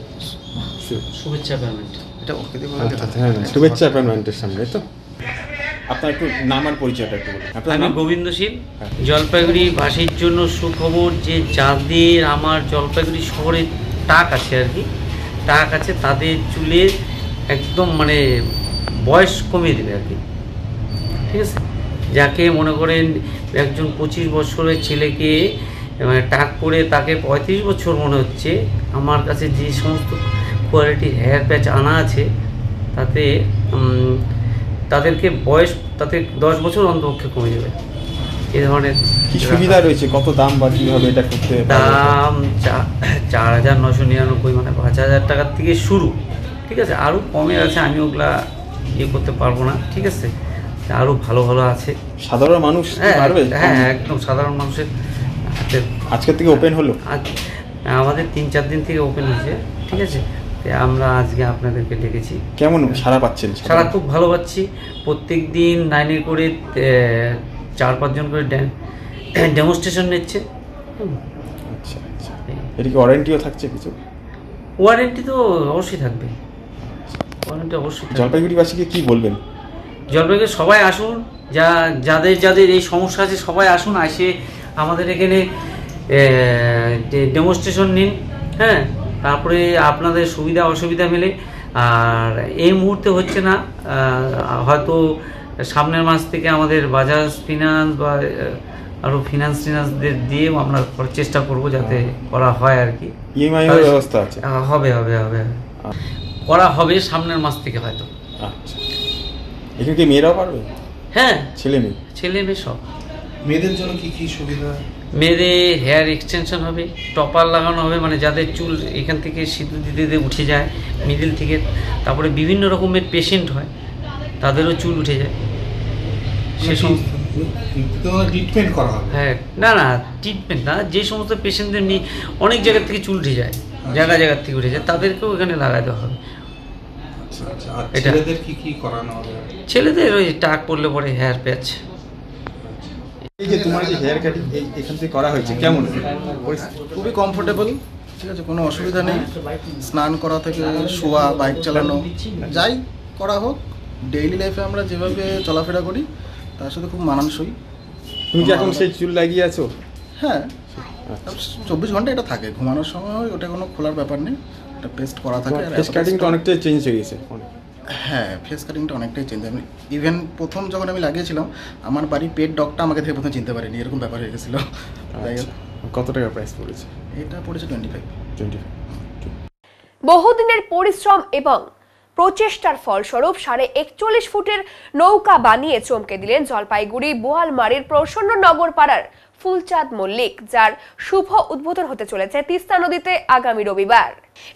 শুভেচ্ছা অ্যাপার্টমেন্ট এটা ওকে দেব। হ্যাঁ, শুভেচ্ছা অ্যাপার্টমেন্টের সামনে। তো আপনার একটু নাম আর পরিচয়টা একটু বলুন। আমি গোবিন্দ শীল। জলপাইগুড়ি বাসীর জন্য সুখবর যে যাদের আমার জলপাইগুড়ি শহরে টাক আছে আর কি, টাক আছে, তাদের চুলের একদম মানে বয়স কমিয়ে দেবে আর কি, ঠিক আছে। যাকে মনে করেন একজন 25 বছরের ছেলেকে মানে টাক পরে তাকে 35 বছর মনে হচ্ছে, আমার কাছে যে সমস্ত কোয়ালিটির হেয়ার প্যাচ আনা আছে তাতে তাদেরকে বয়স তাতে 10 বছর অন্তপক্ষে কমে যাবে। এই ধরনের কি সুবিধা রয়েছে? কত দাম বা কীভাবে এটা করতে? দাম 4,999 মানে 5,000 টাকার থেকে শুরু, ঠিক আছে। আরও কমে আছে, আমি ওগুলা ইয়ে করতে পারবো না, ঠিক আছে। আরও ভালো ভালো আছে। সাধারণ মানুষ পারবে? হ্যাঁ, একদম সাধারণ মানুষের হাতে। আজকের থেকে ওপেন হলো? আমাদের 3-4 দিন থেকে ওপেন হয়েছে, ঠিক আছে। আমরা আজকে আপনাদেরকে ডেকেছি। কেমন সাড়া পাচ্ছেন? সাড়া খুব ভালো পাচ্ছি। প্রত্যেক দিন 9 করে 4-5 জন করে ডেমনস্ট্রেশন নিচ্ছে। আচ্ছা আচ্ছা, এর কি ওয়ারেন্টিও থাকছে কিছু? ওয়ারেন্টি তো অবশ্যই থাকবে, ওয়ারেন্টি অবশ্যই। জলপাইগুড়িবাসীকে কি বলবেন? জলপাইগুড়ি সবাই আসুন, যাদের এই সমস্যা আছে সবাই আসুন, আসে আমাদের এখানে ডেমনস্ট্রেশন নিন, হ্যাঁ। তারপরে আপনাদের সুবিধা অসুবিধা মেলে। আর এই মুহূর্তে হচ্ছে না, হয়তো সামনের মাস থেকে আমাদের বাজাজ ফিনান্স বা আরও ফিনান্সদের দিয়েও আমরা চেষ্টা করব যাতে করা হয় আর কি। ইএমআই ব্যবস্থা আছে? হবে করা হবে সামনের মাস থেকে হয়তো। আচ্ছা, এখানে কি মেয়েরাও পারবে? হ্যাঁ ছেলে মেয়ে সব। মেয়েদের জন্য কি কি সুবিধা? মেয়েদের হেয়ার এক্সটেনশন হবে, টপার লাগানো হবে, মানে যাদের চুল এখান থেকে সিঁদুর দিতে উঠে যায় মিডিল থেকে, তারপরে বিভিন্ন রকমের পেশেন্ট হয় তাদেরও চুল উঠে যায় সেসব ট্রিটমেন্ট করা হবে। হ্যাঁ না ট্রিটমেন্ট না, যে সমস্ত পেশেন্টদের অনেক জায়গা থেকে চুল উঠে যায়, জায়গা থেকে উঠে যায়, তাদেরকেও এখানে লাগাই দেওয়া হবে। এটা ছেলেদের কি কি করানো হবে? ছেলেদের ওই টাক পড়লে পরে হেয়ার প্যাচ। এই যে তোমার যে হেয়ার কাটিং এখান থেকে করা হয়েছে কেমন? খুবই কমফোর্টেবল, ঠিক আছে, কোনো অসুবিধা নেই। স্নান করা থেকে শোয়া, বাইক চালানো, যাই করা হোক, ডেইলি লাইফে আমরা যেভাবে চলাফেরা করি তার সাথে খুব মানানসই। তুমি কি এখন সেই চুল লাগিয়ে আছো? হ্যাঁ, 24 ঘন্টা এটা থাকে, ঘুমানোর সময় ওটা কোনো খোলার ব্যাপার নেই, এটা পেস্ট করা থাকে। ফেস কাটিংটা অনেকটাই চেঞ্জ হয়ে গেছে। হ্যাঁ, ফেস কাটিংটা অনেকটাই চেঞ্জ। আমি ইভেন প্রথম যখন আমি লাগিয়েছিলাম আমার বাড়ি পেট ডগটা আমাকে থেকে প্রথমে চিনতে পারেনি, এরকম ব্যাপার হয়ে গেছিলো। কত টাকা প্রাইস পড়েছে? এটা পড়েছে 25। বহুদিনের পরিশ্রম এবং প্রচেষ্টার ফলস্বরূপ 41.5 ফুটের নৌকা বানিয়ে চমকে দিলেন জলপাইগুড়ি বোয়ালমারীর প্রসন্ননগর পাড়ার ফুলচাঁদ মল্লিক, যার শুভ উদ্বোধন হতে চলেছে তিস্তা নদীতে আগামী রবিবার।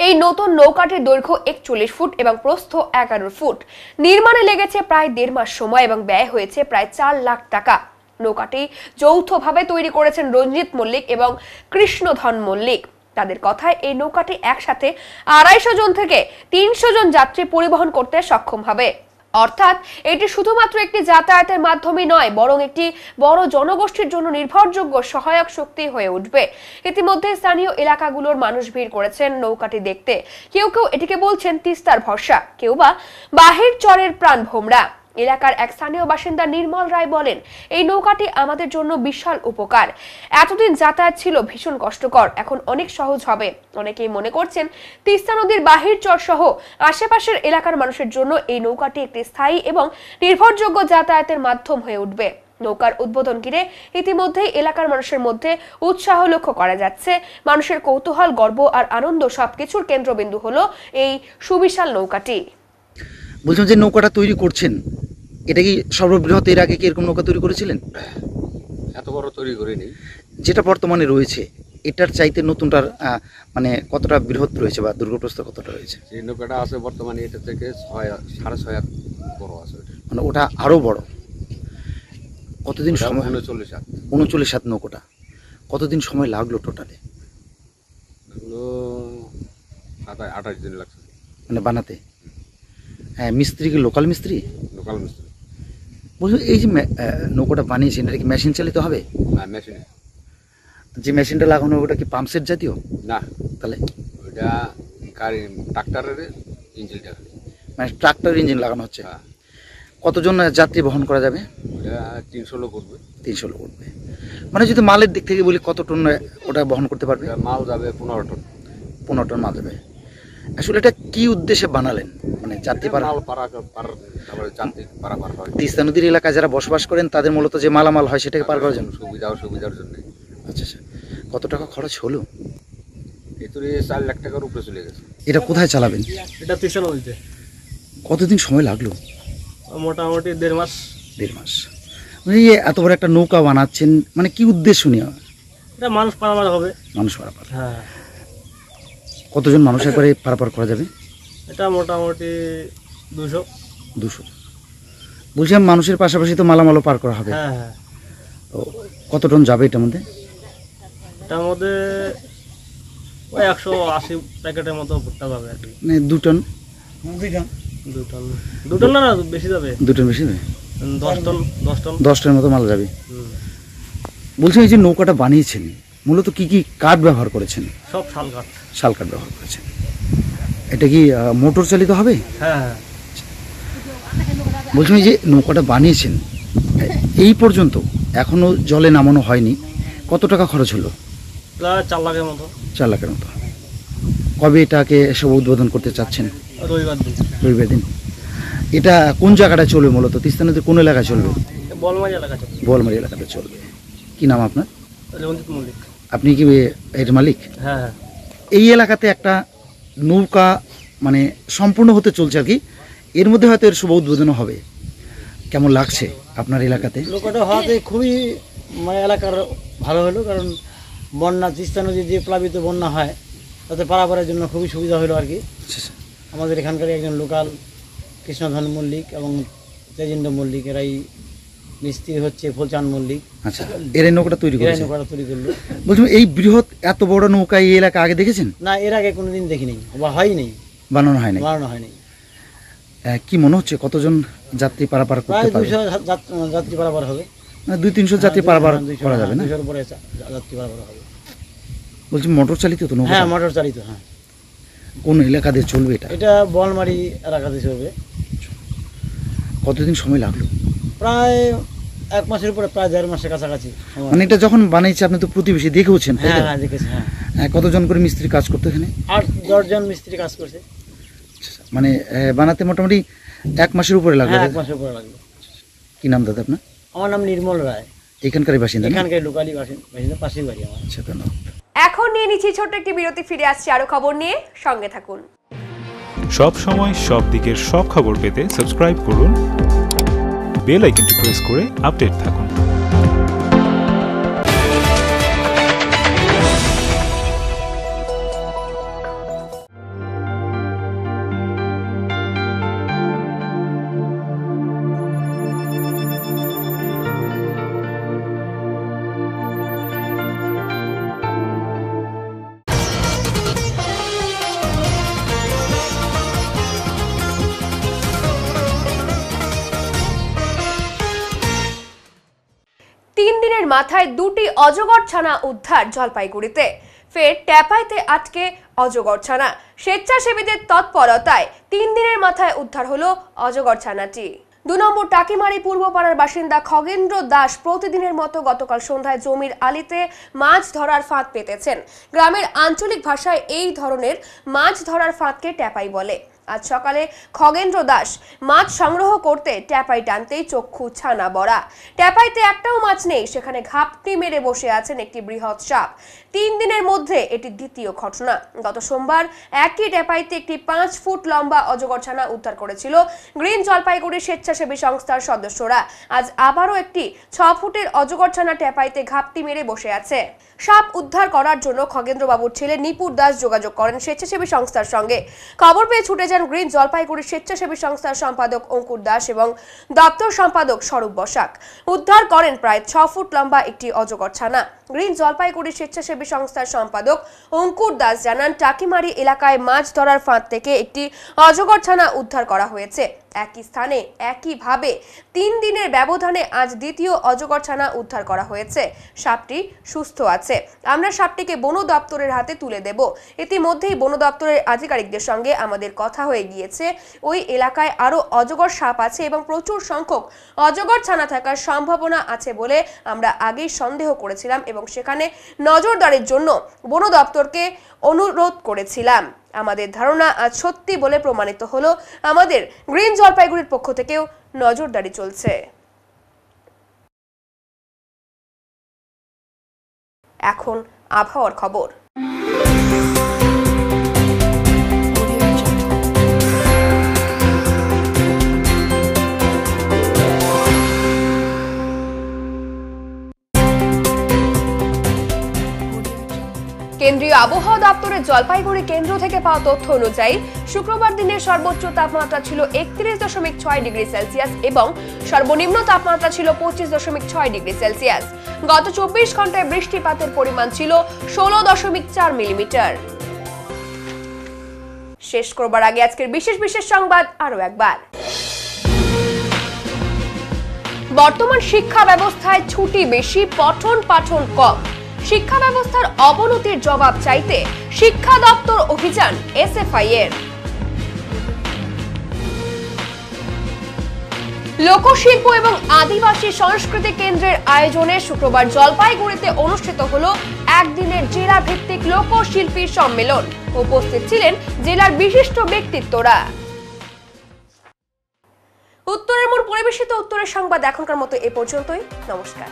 এই নতুন নৌকাটির দৈর্ঘ্য 41 ফুট এবং প্রস্থ 11 ফুট। নির্মাণে লেগেছে প্রায় 1.5 মাস সময় এবং ব্যয় হয়েছে প্রায় 4 লাখ টাকা। নৌকাটি যৌথভাবে তৈরি করেছেন রঞ্জিত মল্লিক এবং কৃষ্ণধন মল্লিক। তাদের কথায় এই নৌকাটি একসাথে 250 জন থেকে 300 জন যাত্রী পরিবহন করতে সক্ষম হবে। অর্থাৎ এটি শুধুমাত্র একটি যাতায়াতের মাধ্যমই নয়, বরং একটি বড় জনগোষ্ঠীর জন্য নির্ভরযোগ্য সহায়ক শক্তি হয়ে উঠবে। ইতিমধ্যে স্থানীয় এলাকাগুলোর মানুষ ভিড় করেছেন নৌকাটি দেখতে। কেউ এটিকে বলছেন তিস্তার ভরসা, কেউ বা বাহির চরের প্রাণ ভোমরা। এলাকার এক স্থানীয় বাসিন্দা নির্মল রায় বলেন, এই নৌকাটি আমাদের জন্য বিশাল উপকার। এতদিন যাতায়াত ছিল ভীষণ কষ্টকর, এখন অনেক সহজ হবে। অনেকেই মনে করছেন তিস্তা নদীর বাহির চর সহ আশেপাশের এলাকার মানুষের জন্য এই নৌকাটি একটি স্থায়ী এবং নির্ভরযোগ্য যাতায়াতের মাধ্যম হয়ে উঠবে। নৌকার উদ্বোধন ঘিরে ইতিমধ্যেই এলাকার মানুষের মধ্যে উৎসাহ লক্ষ্য করা যাচ্ছে। মানুষের কৌতূহল, গর্ব আর আনন্দ সবকিছুর কেন্দ্রবিন্দু হলো এই সুবিশাল নৌকাটি। বলছিলাম যে নৌকাটা তৈরি করছেন, এটা কি সর্ববৃহৎ? এর আগে কি এরকম নৌকা তৈরি করেছিলেন? এত বড় তৈরি করিনি। যেটা বর্তমানে রয়েছে এটার চাইতে নতুনটার মানে কতটা বৃহৎ রয়েছে বা দুর্গপ্রস্থ কতটা রয়েছে? এই নৌকাটা আছে বর্তমানে এটা থেকে 6.5 বড় আছে, মানে ওটা আরো বড়। কতদিন সময়? 39 হাত নৌকাটা। কতদিন সময় লাগলো টোটালে? 28 দিন লাগছে মানে বানাতে। হ্যাঁ, মিস্ত্রি কি লোকাল মিস্ত্রি? লোকাল মিস্ত্রি। বলছো এই যে নৌকাটা বানিয়েছেন এটা কি মেশিন চালিত হবে? না, মেশিনে। যে মেশিনটা লাগানো ওটা কি পাম্পসেট জাতীয়? না। তাহলে ওটা গাড়ি ট্রাক্টরের ইঞ্জিনটা, মানে ট্রাক্টর ইঞ্জিন লাগানো হচ্ছে। কতজন যাত্রী বহন করা যাবে? ওটা 300 লোক উঠবে। 300 লোক উঠবে। মানে যদি মালের দিক থেকে বলি কত টন ওটা বহন করতে পারবে? মাল যাবে 15 টন। 15 টন মাল যাবে। আসলে এটা কি উদ্দেশ্যে বানালেন? মানে যাত্রী তিস্তা নদীর এলাকায় যারা বসবাস করেন তাদের মূলত যে মালামাল হয় সেটাকে পার করার জন্য, সুবিধার জন্য। আচ্ছা, কত টাকা খরচ হলো? এতে 4 লাখ টাকার উপরে চলে গেছে। এটা কোথায় চালাবেন? এটা তিস্তা নদীতে। কতদিন সময় লাগলো? মোটামুটি 1.5 মাস। 1.5 মাস। মানে এত বড় একটা নৌকা বানাচ্ছেন, মানে কি উদ্দেশ্য নিয়ে? এটা মানুষ পারাপার হবে। মানুষ পারাপার। হ্যাঁ। কতজন মানুষ একবারে পারাপার করা যাবে? এটা মোটামুটি 200। বলছিলাম মানুষের পাশাপাশি তো মালামালও পার করা হবে। হ্যাঁ হ্যাঁ। তো কত টন যাবে এটার মধ্যে? এটার মধ্যে ওই 180 প্যাকেটের মতো ভুট্টা যাবে আর কি। মানে 2 টন? 2 টন না, বেশি যাবে। 2 টন বেশি যাবে? 10 টন। 10 টনের মতো মাল যাবে। বলছি এই যে নৌকাটা বানিয়েছেন মূলত কি কি কাঠ ব্যবহার করেছেন? সব শাল কাঠ। শাল কাঠ ব্যবহার করেছেন। এটা কি মোটর চালিত হবে? হ্যাঁ। বলছি এই যে নৌকাটা বানিয়েছেন এই পর্যন্ত এখনো জলে নামানো হয়নি, কত টাকা খরচ হলো? প্রায় 4 লাখের মতো। 4 লাখের মতো। কবে এটাকে এসব উদ্বোধন করতে চাচ্ছেন? রবিবার দিন। এটা কোন জায়গাটা চলবে মূলত? তিস্তা নদীর কোন এলাকায় চলবে? বোয়ালমারী এলাকা চলবে। বোয়ালমারী এলাকাতে চলবে। কি নাম আপনার? রঞ্জিত মল্লিক। আপনি কি এর মালিক? হ্যাঁ। এই এলাকাতে একটা নৌকা মানে সম্পূর্ণ হতে চলছে আর কি, এর মধ্যে হয়তো এর শুভ উদ্বোধন হবে। কেমন লাগছে আপনার এলাকাতে? লোকটা হওয়াতে খুবই মানে এলাকার ভালো হলো, কারণ বন্যা তিস্তা নদী দিয়ে প্লাবিত বন্যা হয়, তাতে পারাপারের জন্য খুবই সুবিধা হলো আর কি। আমাদের এখানকার একজন লোকাল কৃষ্ণধন মল্লিক এবং তেজেন্দ্র মল্লিক, এরাই মিস্ত্রি হচ্ছে ফুলচাঁদ মল্লিক। আচ্ছা, এরাই নৌকাটা তৈরি করেছে? নৌকাটা তৈরি করলো। বলছি এই বৃহৎ এত বড় নৌকা এই এলাকা আগে দেখেছেন? না, এর আগে কোনোদিন দেখিনি বা হয়নি, বানানো হয়নি। বানানো হয়নি। কি মনে হচ্ছে কতজন যাত্রী পারাপার করতে প্রায় পারবে? 200 যাত্রী পারাপার হবে। মানে 200-300 যাত্রী পারাপার করা যাবে না? 200-এর উপরে যাত্রী পারাপার হবে। বলছি মোটর চালিত তো নৌকা? হ্যাঁ, মোটর চালিত। হ্যাঁ। কোন এলাকা দিয়ে চলবে এটা? এটা বলমারি এলাকাতে চলবে। কতদিন সময় লাগলো? প্রায় 1 মাসের উপরে, প্রায় 1.5 মাসের কাছাকাছি। মানে এটা যখন বানাইছে আপনি তো প্রতিবেশী দেখেওছেন? হ্যাঁ হ্যাঁ, দেখেছি। হ্যাঁ। কতজন করে মিস্ত্রি কাজ করতো এখানে? 8-10 জন মিস্ত্রি কাজ করছে। মানে বানাতে মোটামুটি 1 মাসের উপরে লাগলো? হ্যাঁ, 1 মাসের উপরে লাগলো। কি নাম দাদা আপনার? আমার নাম নির্মল রায়। এখানকারই বাসিন্দা? এখানকার লোকালি বাসিন্দা, পাশের বাড়ি আমার। আচ্ছা, ধন্যবাদ। এখন নিয়ে নিচ্ছি ছোট্ট একটি বিরতি, ফিরে আসছি আরো খবর নিয়ে, সঙ্গে থাকুন। সব সময় সব দিকের সব খবর পেতে সাবস্ক্রাইব করুন, বেল আইকনটি প্রেস করে আপডেট থাকুন। মাথায় 2টি অজগর ছানা উদ্ধার জলপাইগুড়িতে। ফের ট্যাপাইতে আটকে অজগর ছানা, স্বেচ্ছাসেবীদের তৎপরতায় 3 দিনের মাথায় উদ্ধার হলো অজগর ছানাটি। 2 নম্বর টাকিমারি পূর্বপাড়ার বাসিন্দা খগেন্দ্র দাস প্রতিদিনের মতো গতকাল সন্ধ্যায় জমির আলিতে মাছ ধরার ফাঁদ পেতেছেন। গ্রামের আঞ্চলিক ভাষায় এই ধরনের মাছ ধরার ফাঁদকে ট্যাপাই বলে। আজ সকালে খগেন্দ্র দাস মাছ সংগ্রহ করতে ট্যাপাই টানতেই চক্ষু ছানা বড়া। ট্যাপাইতে একটাও মাছ নেই, সেখানে ঘাপটি মেরে বসে আছেন একটি বৃহৎ সাপ। 3 দিনের মধ্যে এটি দ্বিতীয় ঘটনা। গত সোমবার একই ট্যাপাইতে একটি 5 ফুট লম্বা অজগর ছানা উদ্ধার করেছিল গ্রিন জলপাইগুড়ি স্বেচ্ছাসেবী সংস্থার সদস্যরা। আজ আবারও একটি 6 ফুটের অজগর ছানা ট্যাপাইতে ঘাপটি মেরে বসে আছে। সাপ উদ্ধার করার জন্য খগেন্দ্র বাবুর ছেলে নিপুর দাস যোগাযোগ করেন স্বেচ্ছাসেবী সংস্থার সঙ্গে। খবর পেয়ে ছুটে যান গ্রিন জলপাইগুড়ি স্বেচ্ছাসেবী সংস্থার সম্পাদক অঙ্কুর দাস এবং দপ্তর সম্পাদক স্বরূপ বসাক। উদ্ধার করেন প্রায় 6 ফুট লম্বা একটি অজগর ছানা। গ্রিন জলপাইগুড়ি স্বেচ্ছাসেবী সংস্থার সম্পাদক অঙ্কুর দাস জানান, টাকিমারি এলাকায় মাছ ধরার ফাঁদ থেকে একটি অজগর ছানা উদ্ধার করা হয়েছে। একই স্থানে একইভাবে 3 দিনের ব্যবধানে আজ দ্বিতীয় অজগর ছানা উদ্ধার করা হয়েছে। সাপটি সুস্থ আছে। আমরা সাপটিকে বন দপ্তরের হাতে তুলে দেব। ইতিমধ্যেই বন দপ্তরের আধিকারিকদের সঙ্গে আমাদের কথা হয়ে গিয়েছে। ওই এলাকায় আরো অজগর সাপ আছে এবং প্রচুর সংখ্যক অজগর ছানা থাকার সম্ভাবনা আছে বলে আমরা আগেই সন্দেহ করেছিলাম এবং সেখানে নজরদারির জন্য বন দপ্তরকে অনুরোধ করেছিলাম। আমাদের ধারণা আজ সত্যি বলে প্রমাণিত হলো। আমাদের গ্রিন জলপাইগুড়ির পক্ষ থেকেও নজরদারি চলছে। এখন আবহাওয়ার খবর। কেন্দ্রীয় আবহাওয়া দপ্তরের জলপাইগুড়ি কেন্দ্র থেকে পাওয়া তথ্য অনুযায়ী শুক্রবার দিনের সর্বোচ্চ তাপমাত্রা ছিল 31.6 ডিগ্রি সেলসিয়াস এবং সর্বনিম্ন তাপমাত্রা ছিল 25.6 ডিগ্রি সেলসিয়াস। গত 24 ঘন্টায় বৃষ্টিপাতের পরিমাণ ছিল 16.4 মিলিমিটার। শেষ করবার আগে আজকের বিশেষ সংবাদ আরো একবার। বর্তমান শিক্ষা ব্যবস্থায় ছুটি বেশি, পঠন পাঠন কম। শিক্ষা ব্যবস্থার অবনতির জবাব চাইতে শিক্ষা দপ্তর অভিযান এসএফআই এর। লোকশিল্প এবং আদিবাসী সংস্কৃতি কেন্দ্রের আয়োজনে শুক্রবার জলপাইগুড়িতে অনুষ্ঠিত হলো একদিনের জেলা ভিত্তিক লোকশিল্পী সম্মেলন। উপস্থিত ছিলেন জেলার বিশিষ্ট ব্যক্তিত্বরা। উত্তরের মূল পরিবেশিত উত্তরের সংবাদ এখনকার মতো এ পর্যন্তই। নমস্কার।